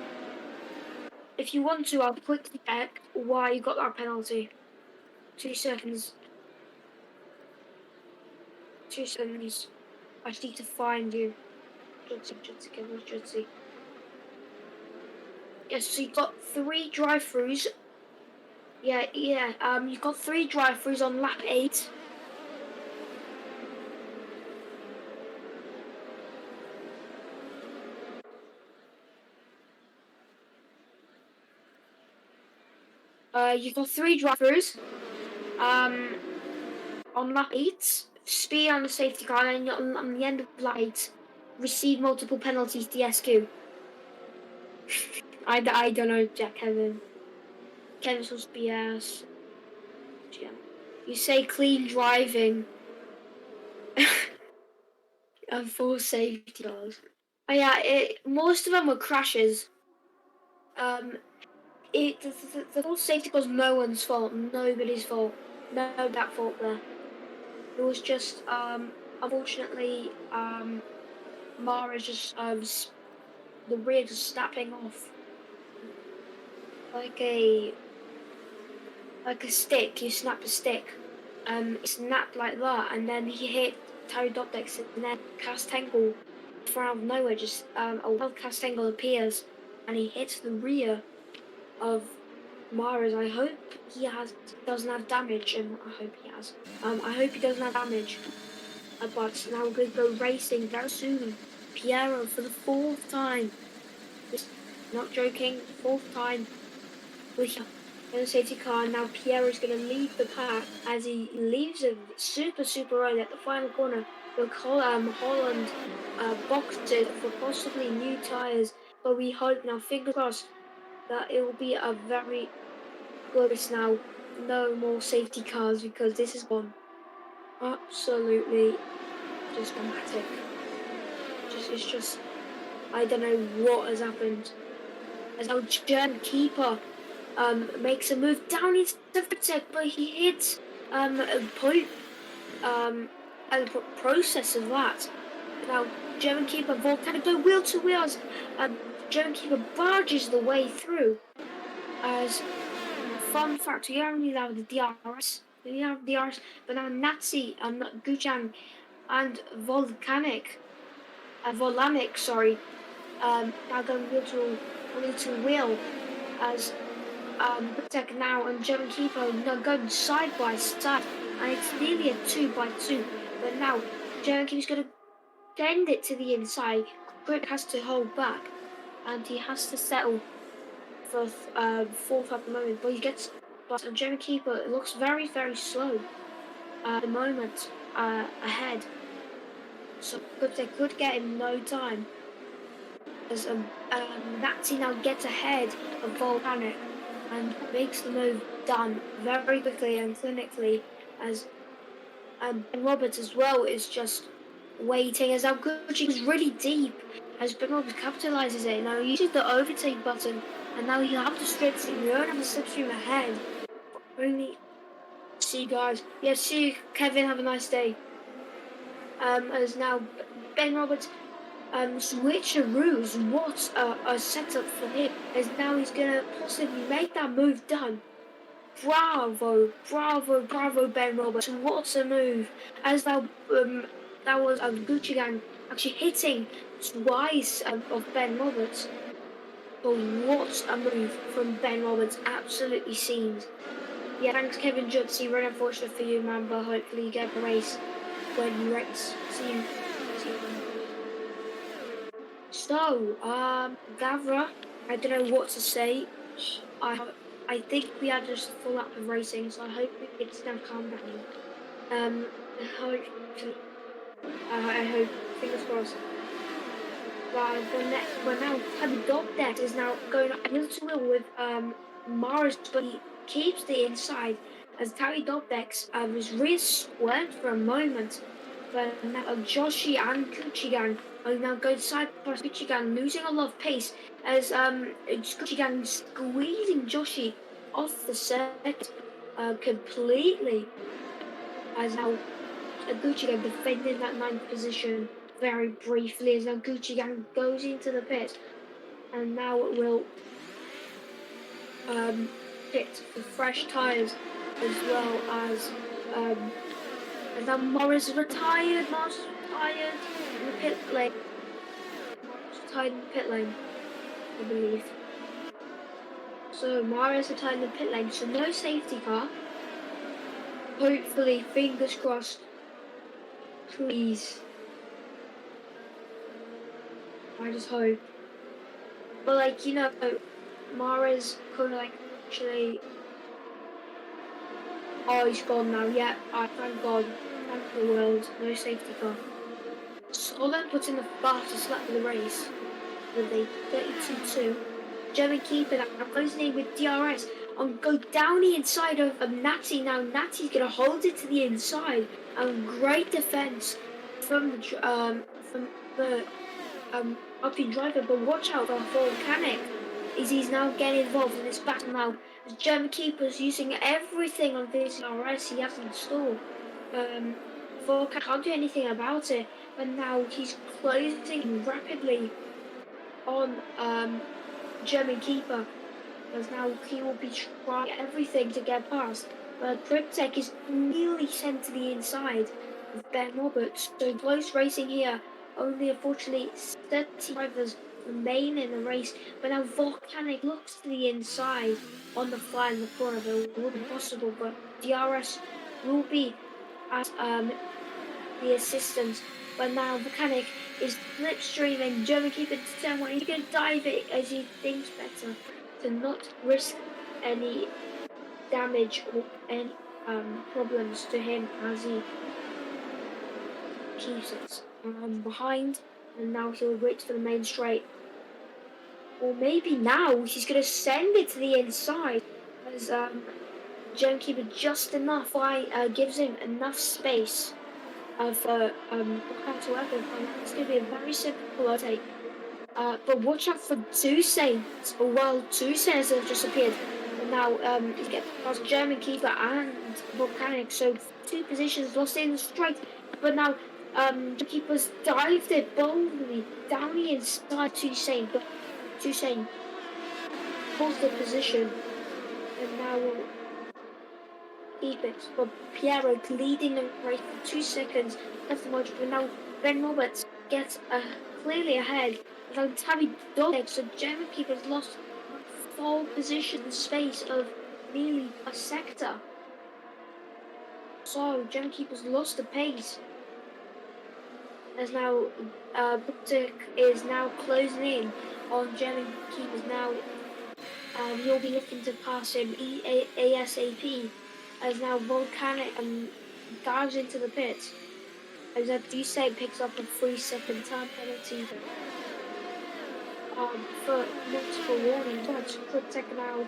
If you want to, I'll quickly check why you got that penalty. 2 seconds. 2 seconds. I just need to find you. Jutsi. Yes, so you got 3 drive-throughs. Yeah. You got 3 drive-throughs on lap 8. You got 3 drive-throughs. On lap 8, speed on the safety car, and on the end of lap 8, receive multiple penalties. DSQ. I don't know, Jack Kevin. Kevin's supposed to BS. You say clean driving. And full safety cars. Oh yeah, most of them were crashes. The full safety was no one's fault, nobody's fault, no that fault there. It was just unfortunately Mara just the rear just snapping off like a stick. You snap a stick, it snapped like that, and then he hit Pterodoptex, and then Castangle from out of nowhere just a wild Castangle appears, and he hits the rear of Mars. I hope he doesn't have damage, and I hope he has. I hope he doesn't have damage. But now we're going to go racing very soon. Piero for the 4th time. Not joking, 4th time. With the safety car. Now Piero's going to leave the pack as he leaves it super early at the final corner. Look, Holland boxed it for possibly new tyres, but we hope now, fingers crossed, that it will be a very good race now. No more safety cars because this has gone absolutely just dramatic. It's just I don't know what has happened. As our German keeper makes a move down into the tech, but he hits a point and the process of that. Now German keeper Volcanic go wheel to wheels. German keeper barges the way through. As fun fact, we only have the DRS. We have DRS, but now Nazi and Gujan and Volcanic, sorry, now going wheel to wheel as Tech now and German keeper now going side by side, and it's nearly a 2x2. But now German keeper's going to bend it to the inside. Grip has to hold back, and he has to settle for 4th at the moment. But German keeper looks very slow at the moment ahead. So they could get him no time. As Nazi now gets ahead of Volcanic and makes the move done very quickly and clinically as Ben Roberts as well is just waiting as Gucci is really deep as Ben Roberts capitalizes it. Now he uses the overtake button and now he'll have to strip stream. You don't have the slipstream ahead. Only see you guys. Yeah, see you, Kevin. Have a nice day. As now Ben Roberts switcheroos. What a setup for him. As now he's gonna possibly make that move done. Bravo, bravo, bravo, Ben Roberts. What a move. As that was Gucci Gang actually hitting twice of Ben Roberts. But what a move from Ben Roberts. Absolutely seems. Yeah, thanks Kevin Jutsi. Really unfortunate for you, man, but hopefully you get the race when you race. See you. See you. So, Gavra, I don't know what to say. I I think we had just a full lap of racing, so I hope it's now calmed down. Hopefully, I hope, fingers crossed. But now Tabby Dog Deck is now going a little wheel with Mars, but he keeps the inside as Tabby Dog Decks was really squared for a moment. But now Joshi and Gucci Gang are now going side by side. Gucci Gang losing a lot of pace as Gucci Gang squeezing Joshi off the set completely. As now Gucci Gang defending that ninth position very briefly as now Gucci Gang goes into the pit and now it will pit for fresh tyres as well as and now Morris retired. Morris retired in the pit lane. Morris retired in the pit lane, I believe. So Morris retired in the pit lane. So no safety car. Hopefully, fingers crossed. Please. I just hope. But like Mara's kind of like actually. Oh, he's gone now. Yeah. Thank God. Thank the world. No safety car. Solon puts in the fastest lap of the race with a 32.2. German keeper that closing in with DRS and go down the inside of Natty. Now Natty's gonna hold it to the inside and great defense from the upping driver. But watch out for mechanic. He's now getting involved in this battle now. The German keeper's using everything on this DRS he has installed. Volkan can't do anything about it, but now he's closing rapidly on German keeper, as now he will be trying everything to get past. But Cryptek is nearly sent to the inside of Ben Roberts. So close racing here. Only unfortunately 30 drivers remain in the race. But now Volcanic looks to the inside on the fly in the corner. But it would be possible. But DRS will be at the assistance. But now Volcanic is slipstreaming. German keeper to turn one. He's going to dive it as he thinks better to not risk any damage or any problems to him as he keeps it behind. And now he'll wait for the main straight. Or maybe now he's going to send it to the inside as German keeper just enough gives him enough space for Volkan to work with. It's going to be a very simple overtake. But watch out for Toussaint. Well, Toussaint has just appeared. And now he's getting past German keeper and Volcanic. So 2 positions lost in the straight. But now the keeper's dived it boldly down the inside Toussaint. But Toussaint holds the position. And now will keep it. But Piero leading the race for 2 seconds left the margin. But now Ben Roberts gets clearly ahead. Now Tabby Dog, so German keeper's lost 4 position in the space of nearly a sector. So German keeper's lost the pace. As now Buktik is now closing in on German keepers now. He'll be looking to pass him ASAP as now Volcanic dives into the pit. As Dussault picks up a 3-second time penalty for multiple warnings. But Cryptek now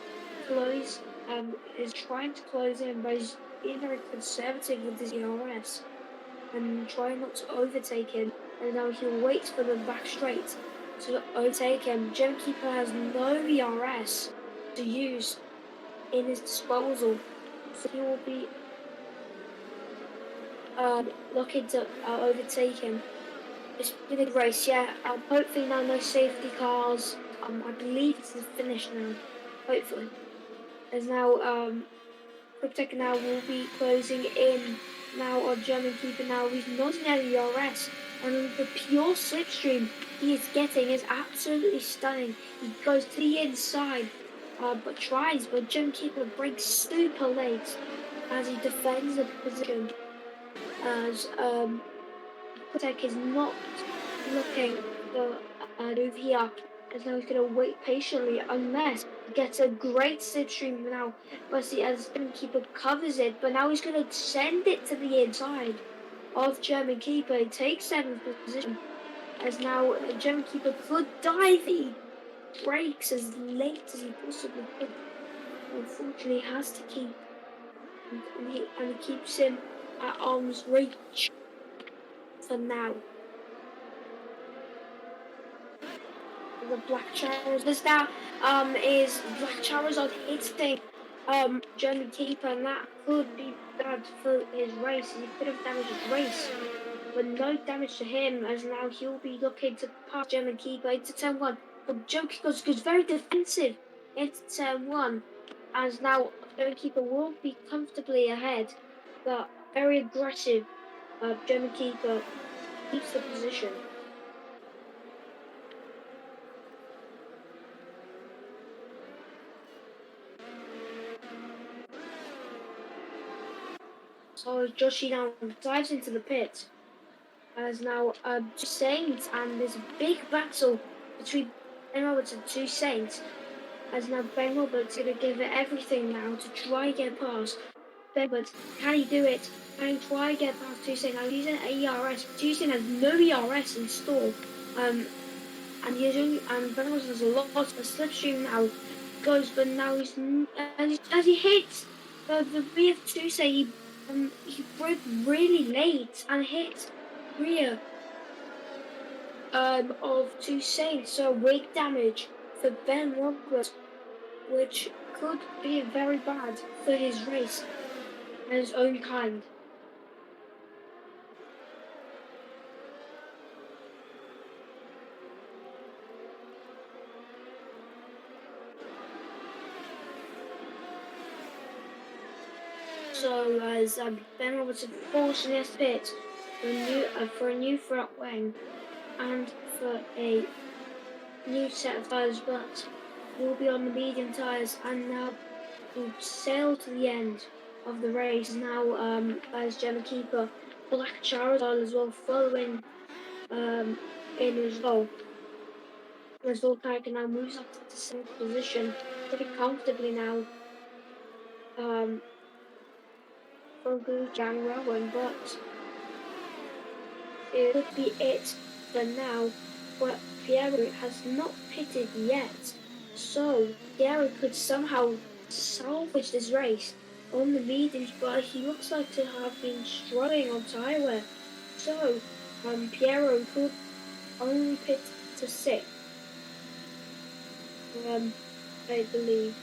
is trying to close in, but he's being very conservative with his ERS and trying not to overtake him. And now he'll wait for the back straight to overtake him. Gem Keeper has no ERS to use in his disposal, so he will be looking to overtake him. It's been a good race, yeah. Hopefully now no safety cars. I believe it's the finish now. Hopefully. As now Quick now will be closing in now on German Keeper now. He's not near the ERS. And the pure slipstream he is getting is absolutely stunning. He goes to the inside, but German Keeper breaks super late as he defends the position. As Quick is not looking to move here, as now he's going to wait patiently unless he gets a great slipstream now. But see, as German Keeper covers it, but now he's going to send it to the inside of German Keeper. He takes 7th position, as now German Keeper could dive. He breaks as late as he possibly could. Unfortunately, he has to keep, and he keeps him at arm's reach for now. The Black Charizard now is Black Charizard hitting German Keeper, and that could be bad for his race. He could have damaged his race, but no damage to him, as now he'll be looking to pass German Keeper into turn 1. But German Keeper goes very defensive into turn 1, as now German Keeper will be comfortably ahead, but very aggressive. German Keeper keeps the position. So Joshi now dives into the pit, as now Saints, and there's a big battle between Ben Roberts and two Saints, as now Ben Roberts is going to give it everything now to try and get past. Ben Roberts, can he do it? Can he try and get past Toussaint? Now he's an ERS. Toussaint has no ERS in store. And Ben Roberts has a lot of slipstream now goes, but now as he hits the rear of Toussaint, he broke really late and hit rear of Toussaint, so wig damage for Ben Roberts, which could be very bad for his race and his own kind. So as Ben Roberts falls in his pit for a new front wing and for a new set of tyres, but will be on the medium tyres, and now will sail to the end of the race. Now as Gemma Keeper, Black Charizard as well following in as well. As Volcanic now moves up to the 7th position pretty comfortably now. From Gavra, but it could be it for now. But Piero has not pitted yet, so Piero could somehow salvage this race on the mediums, but he looks like to have been struggling on tyre wear. So Piero could only pit to 6th, I believe.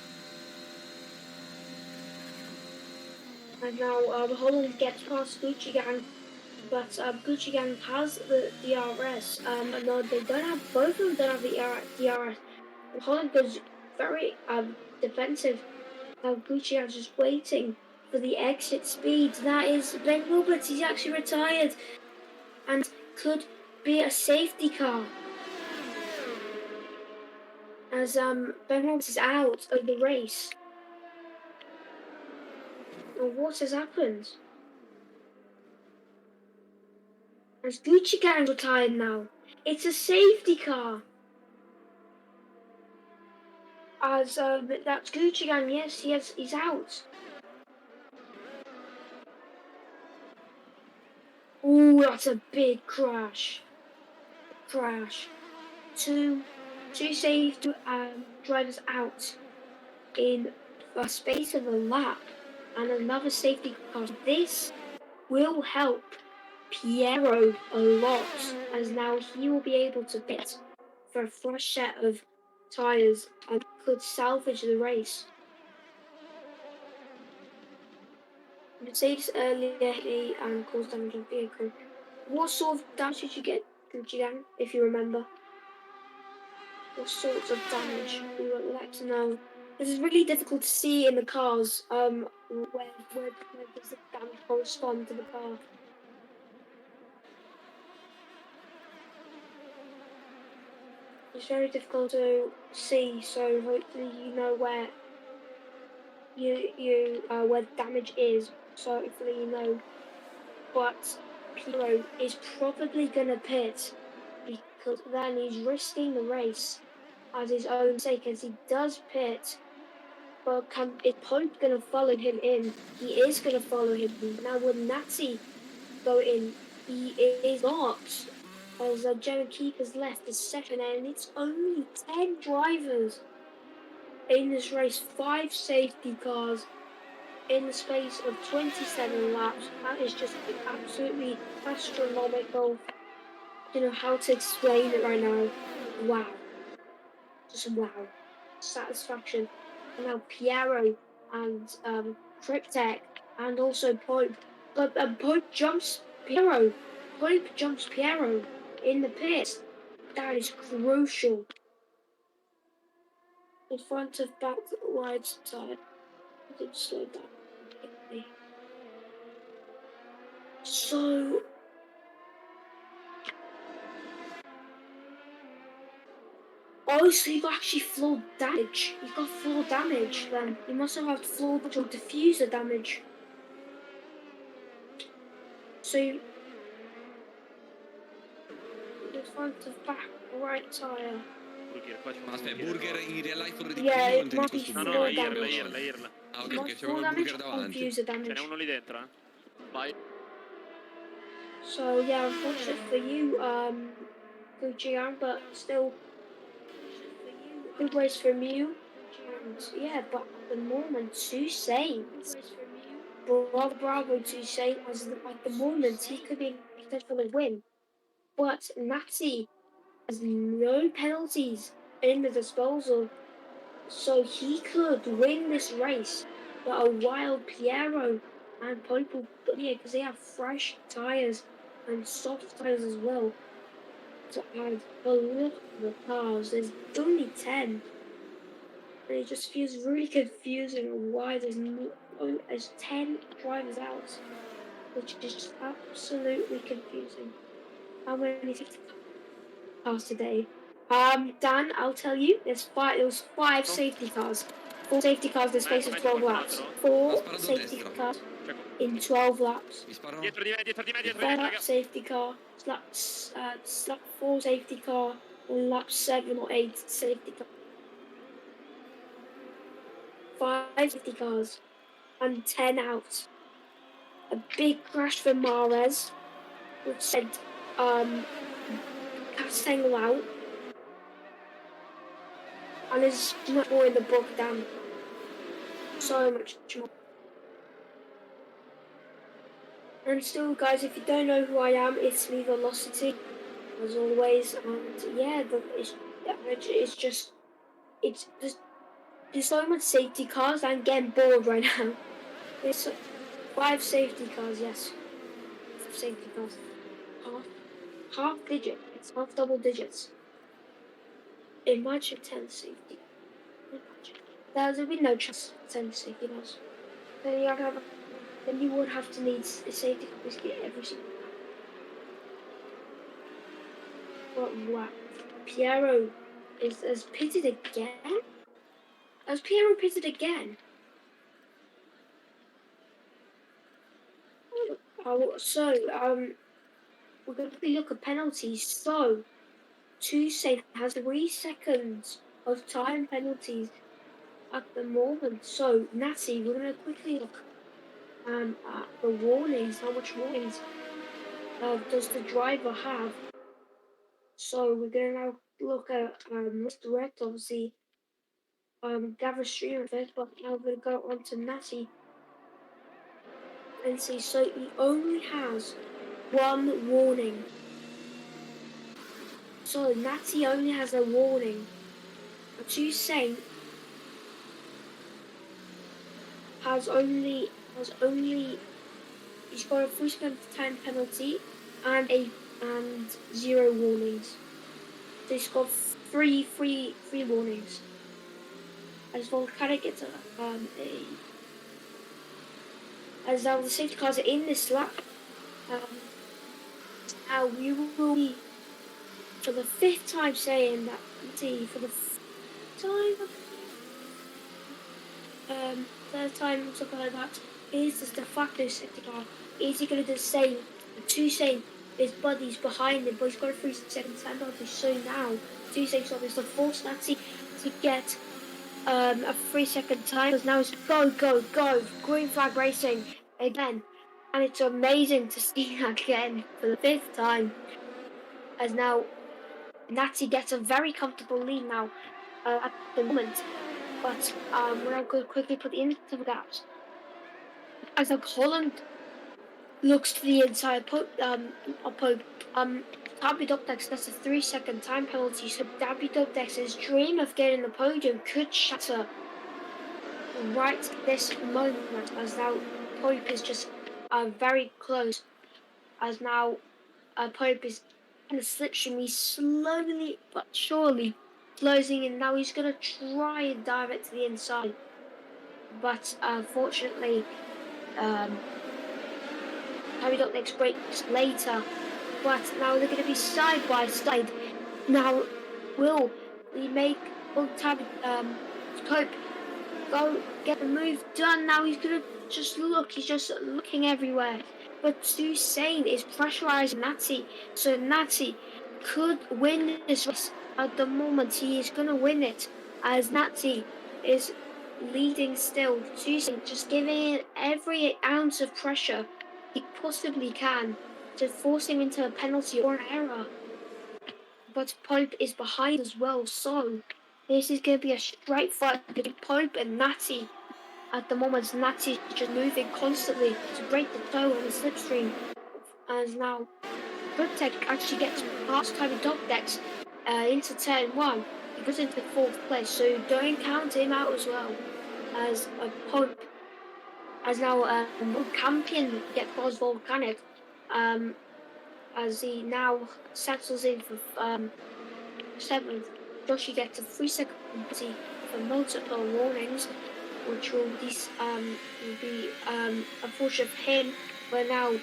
And now Holland gets past Gucci Gang, but Gucci Gang has the DRS. No, they don't have, both of them don't have the DRS. Holland goes very defensive. Gucci Gang just waiting for the exit speed. That is Ben Roberts. He's actually retired and could be a safety car, as Ben Roberts is out of the race. Well, what has happened? As Gucci Gang retired now. It's a safety car. As that's Gucci Gang, yes, he's out. Oh, that's a big crash. Two safe drivers out in a space of a lap. and another safety car. This will help Piero a lot, as now he will be able to pit for a fresh set of tyres and could salvage the race. Mercedes earlier and caused damage on vehicle. What sort of damage did you get, Gucci, if you remember? What sorts of damage? We would like to know. This is really difficult to see in the cars. Where does the damage correspond to the car? It's very difficult to see. So hopefully you know where where the damage is. So hopefully you know. But Piero is probably gonna pit because then he's risking the race at his own sake as he does pit. But is Pope going to follow him in? He is going to follow him in. Now, will Nazi go in? He is not. As German keepers left is second, and it's only 10 drivers in this race. 5 safety cars in the space of 27 laps. That is just absolutely astronomical. I don't know how to explain it right now. Wow. Just wow. Satisfaction. And now Piero and Cryptek and also Pope. But Pope jumps Piero. Pope jumps Piero in the pit. That is crucial. In front of back wide side. I did slow down quickly. So oh, so you got actually floor damage. You got floor damage then. You must have had floor damage or diffuser damage. So you in front of back right tire. Aspetta, Burger in real life already Yeah, prima o it intendi must be questo floor Burger? damage. Irla. Ah, ok, perché c'avevo il Burger davanti. Confuser Ce n'è damage. uno lì dentro, eh? Vai. So yeah, unfortunate for you, Gujian, but still good race from you. And yeah, but at the moment, two Saints. Bravo to Saint as at the moment he could be expected for the win. But Natty has no penalties in the disposal, so he could win this race. But a wild Piero and Pope because they have fresh tyres and soft tyres as well to add. But look at the cars, there's only 10. And it just feels really confusing why there's 10 drivers out, which is just absolutely confusing. How many cars today? Dan, I'll tell you, there was 5 safety cars. 4 safety cars in the space of 12 laps. 4 safety cars in 12 laps. Dietro di me, dietro di me, dietro di me, Fed raga. up safety car, lap 4 safety car, and lap 7 or 8 safety car. 5 safety cars, and 10 out. A big crash for Mares, which sent Castengel out. And there's much more in the book, Dan. So much more. And still, guys, if you don't know who I am, it's me, Velocity, as always. And yeah, it's just there's so much safety cars. I'm getting bored right now. There's 5 safety cars, yes. Safety cars. Half digit. It's half double digits. Imagine 10 safety. Imagine. There would be no chance of 10 safety cars. Then you would have to need a safety car to get every single car. But wow. Piero has pitted again? Has Piero pitted again? We're going to look at penalties. So, Tuesday has 3 seconds of time penalties at the moment. So, Natty, we're going to quickly look at the warnings. How much warnings does the driver have? So, we're going to now look at direct, obviously, Gavra stream of it, but now we're going to go on to Natty. and see, so he only has one warning. So Natty only has a warning. Toussaint has only he's got a 3-second time penalty and 0 warnings. So he's got three warnings. As Volcanic gets as now the safety cars are in this lap. Now we will be for the 5th time saying that. Let's see, for the 5th time, 3rd time, something like that. Is this de facto safety car? Is he going to do the same? Toussaint, his buddies behind him, but he's got a 3-second time penalty. So now Toussaint's obviously forced Natty to get a 3-second time. Because now it's go, green flag racing again, and it's amazing to see that again for the 5th time. As now Natty gets a very comfortable lead now at the moment. But we're now going to quickly put the into the gaps. As like Holland looks to the inside, Dabby Dubdex gets a 3-second time penalty, so Dabby Dubdex's dream of getting the podium could shatter right this moment, as now Pope is just very close, as now Pope is in the slipstream. He's slowly but surely closing in. Now he's going to try and dive it to the inside, but unfortunately Tabby Dubdex breaks later. But now they're going to be side by side. Now will Tabby Pope go get the move done? Now he's going to just look. He's just looking everywhere. But Toussaint is pressurizing Natty, so Natty could win this race. At the moment, he is going to win it, as Natty is leading still. Toussaint just giving it every ounce of pressure he possibly can to force him into a penalty or an error. But Pope is behind as well, so this is going to be a straight fight between Pope and Natty. At the moment, Natty is just moving constantly to break the toe on the slipstream. And now Protec actually gets past Tabby Dubdex into turn 1. He goes into 4th place, so don't count him out as well. As Pope, as now Campion gets past Volcanic, as he now settles in for 7th. Joshi gets a 3-second penalty for multiple warnings, which will be unfortunate for him. But now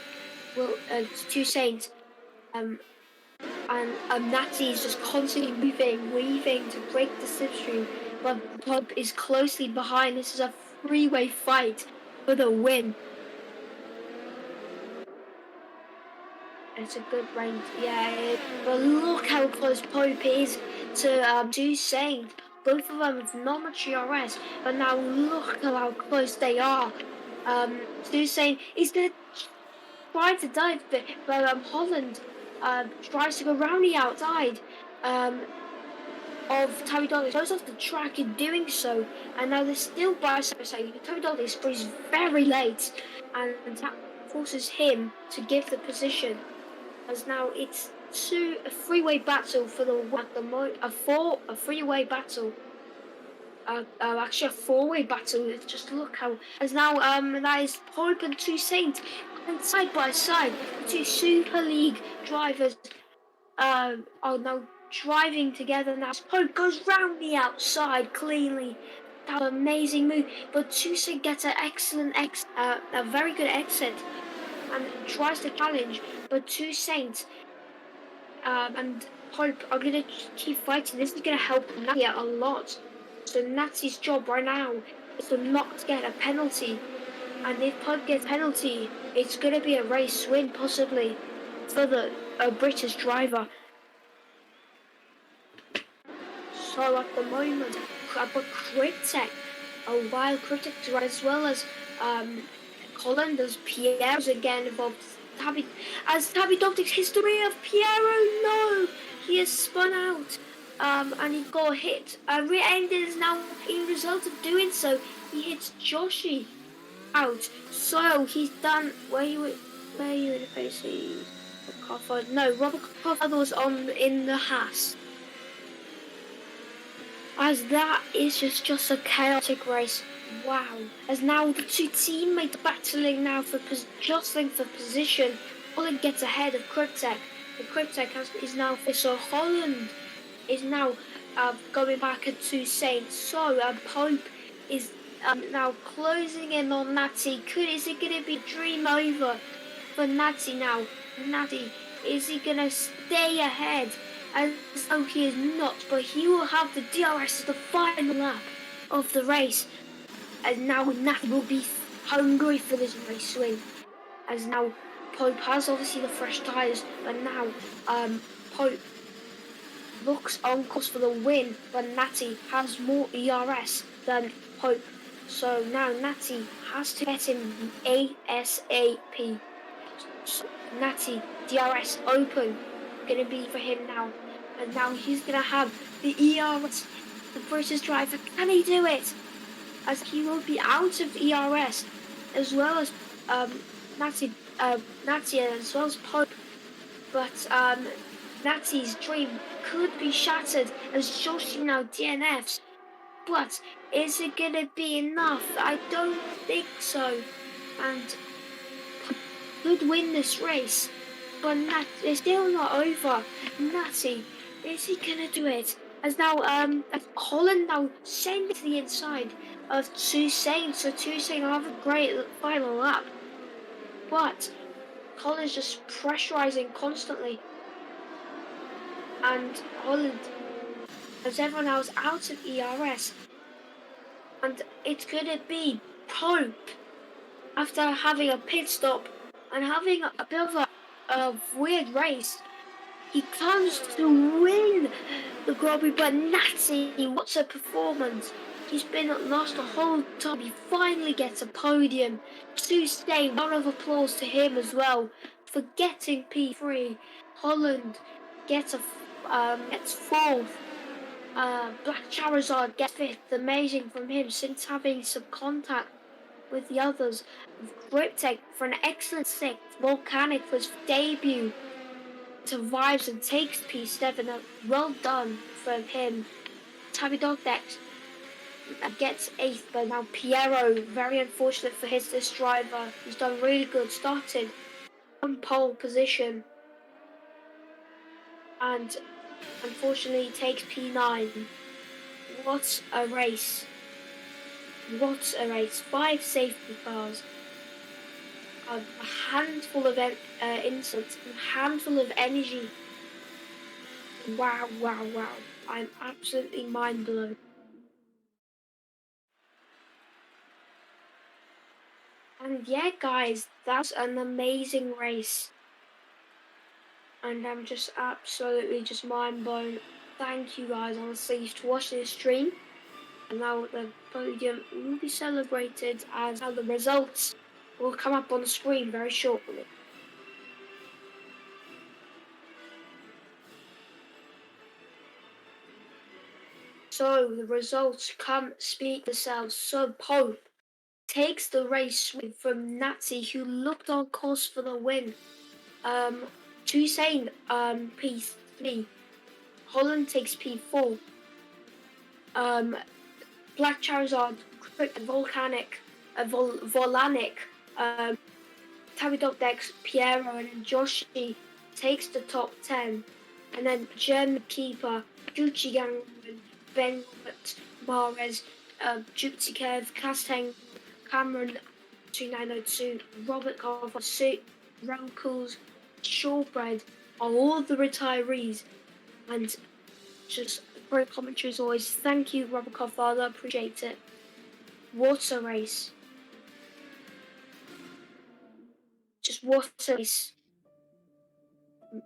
Toussaint and Natty is just constantly weaving to break the slipstream, but Pope is closely behind. This is a 3-way fight for the win. It's a good range, yeah. But look how close Pope is to Toussaint. Both of them with normal GRS, but now look at how close they are. Toussaint is going to try to dive, but Holland tries to go round the outside of Tabby Dubdex, goes off the track in doing so, and now they're still by side. Tabby Dubdex sprays very late, and that forces him to give the position. As now it's a 3-way battle for the a 3-way battle. Actually a 4-way battle. Just look how, as now that is Pope and Toussaint going side by side. The 2 Super League drivers are now driving together. Now Pope goes round the outside cleanly. That was an amazing move, but Toussaint gets an excellent a very good exit and tries to challenge, but Toussaint and Pope are going to keep fighting. This is going to help Natty a lot. So Natty's job right now is to not get a penalty, and if Pope gets a penalty, it's going to be a race win possibly for the British driver. So at the moment, but Cryptek, a wild Cryptek driver, as well as Holland, as Pierre's again involved. Tabby Dubdex history of Piero, no, he has spun out, and he got hit. Rear-ended is now in result of doing so. He hits Joshi, out. So he's done. Where you in the face? No, Robert Coffard was in the Haas. As that is just a chaotic race. Wow. As now the two teammates battling now jostling for position. Holland gets ahead of Cryptek. The Cryptek is now so Holland is now going back at two Saints. So Pope is now closing in on Natty. Is it going to be dream over for Natty now? Natty, is he going to stay ahead? As though he is not, but he will have the DRS as the final lap of the race. And now Natty will be hungry for this race win. As now Pope has obviously the fresh tyres, but now Pope looks on course for the win, but Natty has more ERS than Pope. So now Natty has to get him ASAP. So Natty, DRS open, gonna be for him now. And now he's gonna have the ERS, the British driver. Can he do it? As he will be out of ERS, as well as Natty as well as Pope. But Natty's dream could be shattered as Joshi now DNFs. But is it gonna be enough? I don't think so. And could win this race, but it's still not over. Natty, is he gonna do it? As now, as Colin now sent it to the inside of Toussaint, so Toussaint will have a great final lap. But Colin's just pressurizing constantly, and Holland, as everyone else out of ERS, and it's gonna be Pope after having a pit stop and having a bit of a weird race. He comes to win the Grand Prix, but Natty, what's a performance? He's been lost the whole time. He finally gets a podium. Toussaint, round of applause to him as well for getting P3. Holland gets fourth. Black Charizard gets fifth. Amazing from him since having some contact with the others. Cryptek for an excellent sixth. Volcanic for his debut survives and takes P7. Well done for him. Tabby Dog Dex gets eighth, but now Piero, very unfortunate for this driver. He's done really good, started on pole position, and unfortunately takes P9. What a race. What a race. 5 safety cars. A handful of insults, a handful of energy. Wow, wow, wow. I'm absolutely mind blown. And yeah, guys, that's an amazing race. And I'm just absolutely just mind blown. Thank you guys, honestly, for watching this stream. And now the podium will be celebrated as now the results will come up on the screen very shortly. So the results speak themselves. So Pope takes the race from Natty, who looked on course for the win. Toussaint P3. Holland takes P4. Black Charizard, Volcanic, Volanic, Tabby Dog Dex, Piero, and then Joshi takes the top 10. And then German Keeper, Gucci Gang, Ben Mares, Jupiter Castang, Cameron 2902, Robert Carver, Rankles, Shawbread are all the retirees. And just great commentary as always. Thank you, Robert Carfather, appreciate it. What a race. Just what a race.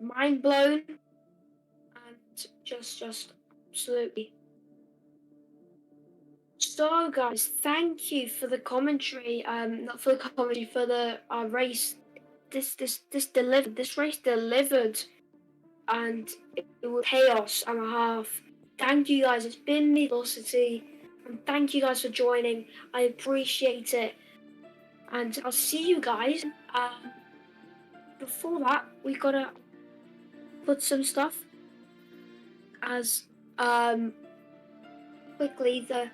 Mind blown. And just absolutely. So guys, thank you for the commentary. Not for the commentary, for the race. This race delivered, and it was chaos and a half. Thank you guys. It's been Velocity, and thank you guys for joining. I appreciate it. and I'll see you guys. Before that, we gotta put some stuff as quickly the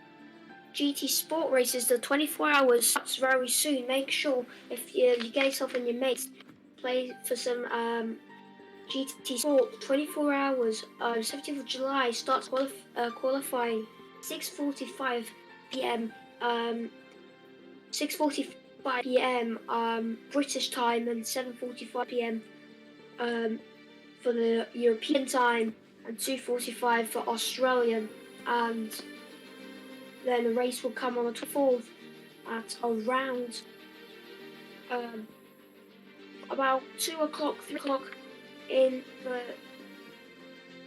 GT Sport races, the 24 hours starts very soon. Make sure if you get yourself and your mates play for some GT Sport 24 hours. 17th of July starts qualifying 6:45 p.m. 6:45 p.m. British time and 7:45 p.m. For the European time and 2:45 for Australian, and then the race will come on the 24th at around about 2 o'clock, 3 o'clock in the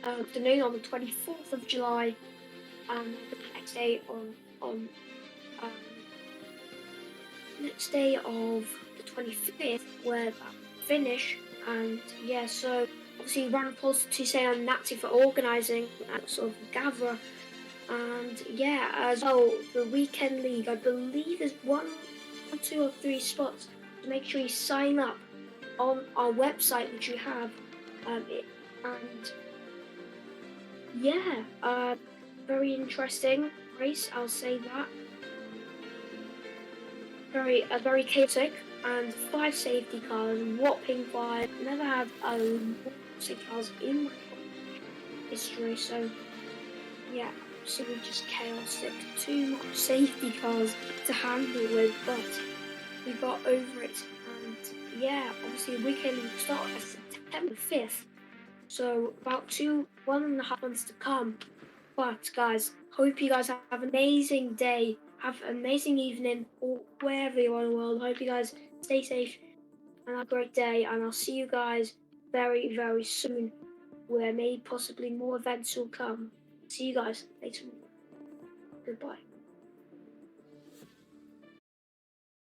afternoon on the 24th of July, and the next day on um, next day of the 25th where that finish. And yeah, so obviously round of applause to say I'm Nazi for organising and sort of Gavra. And yeah, as well, the weekend league, I believe there's one, two or three spots. So make sure you sign up on our website, which you have. And yeah, very interesting race, I'll say that. Very chaotic, and 5 safety cars, whopping 5. Never had safety cars in my history, so yeah, absolutely just chaotic. Too much safety cars to handle with, but we got over it. And yeah, obviously we can start at September 5th, so about 1.5 months to come. But guys, hope you guys have an amazing day, have an amazing evening, or wherever you are in the world. Hope you guys stay safe and have a great day, and I'll see you guys very, very soon, where maybe possibly more events will come. See you guys later. Goodbye.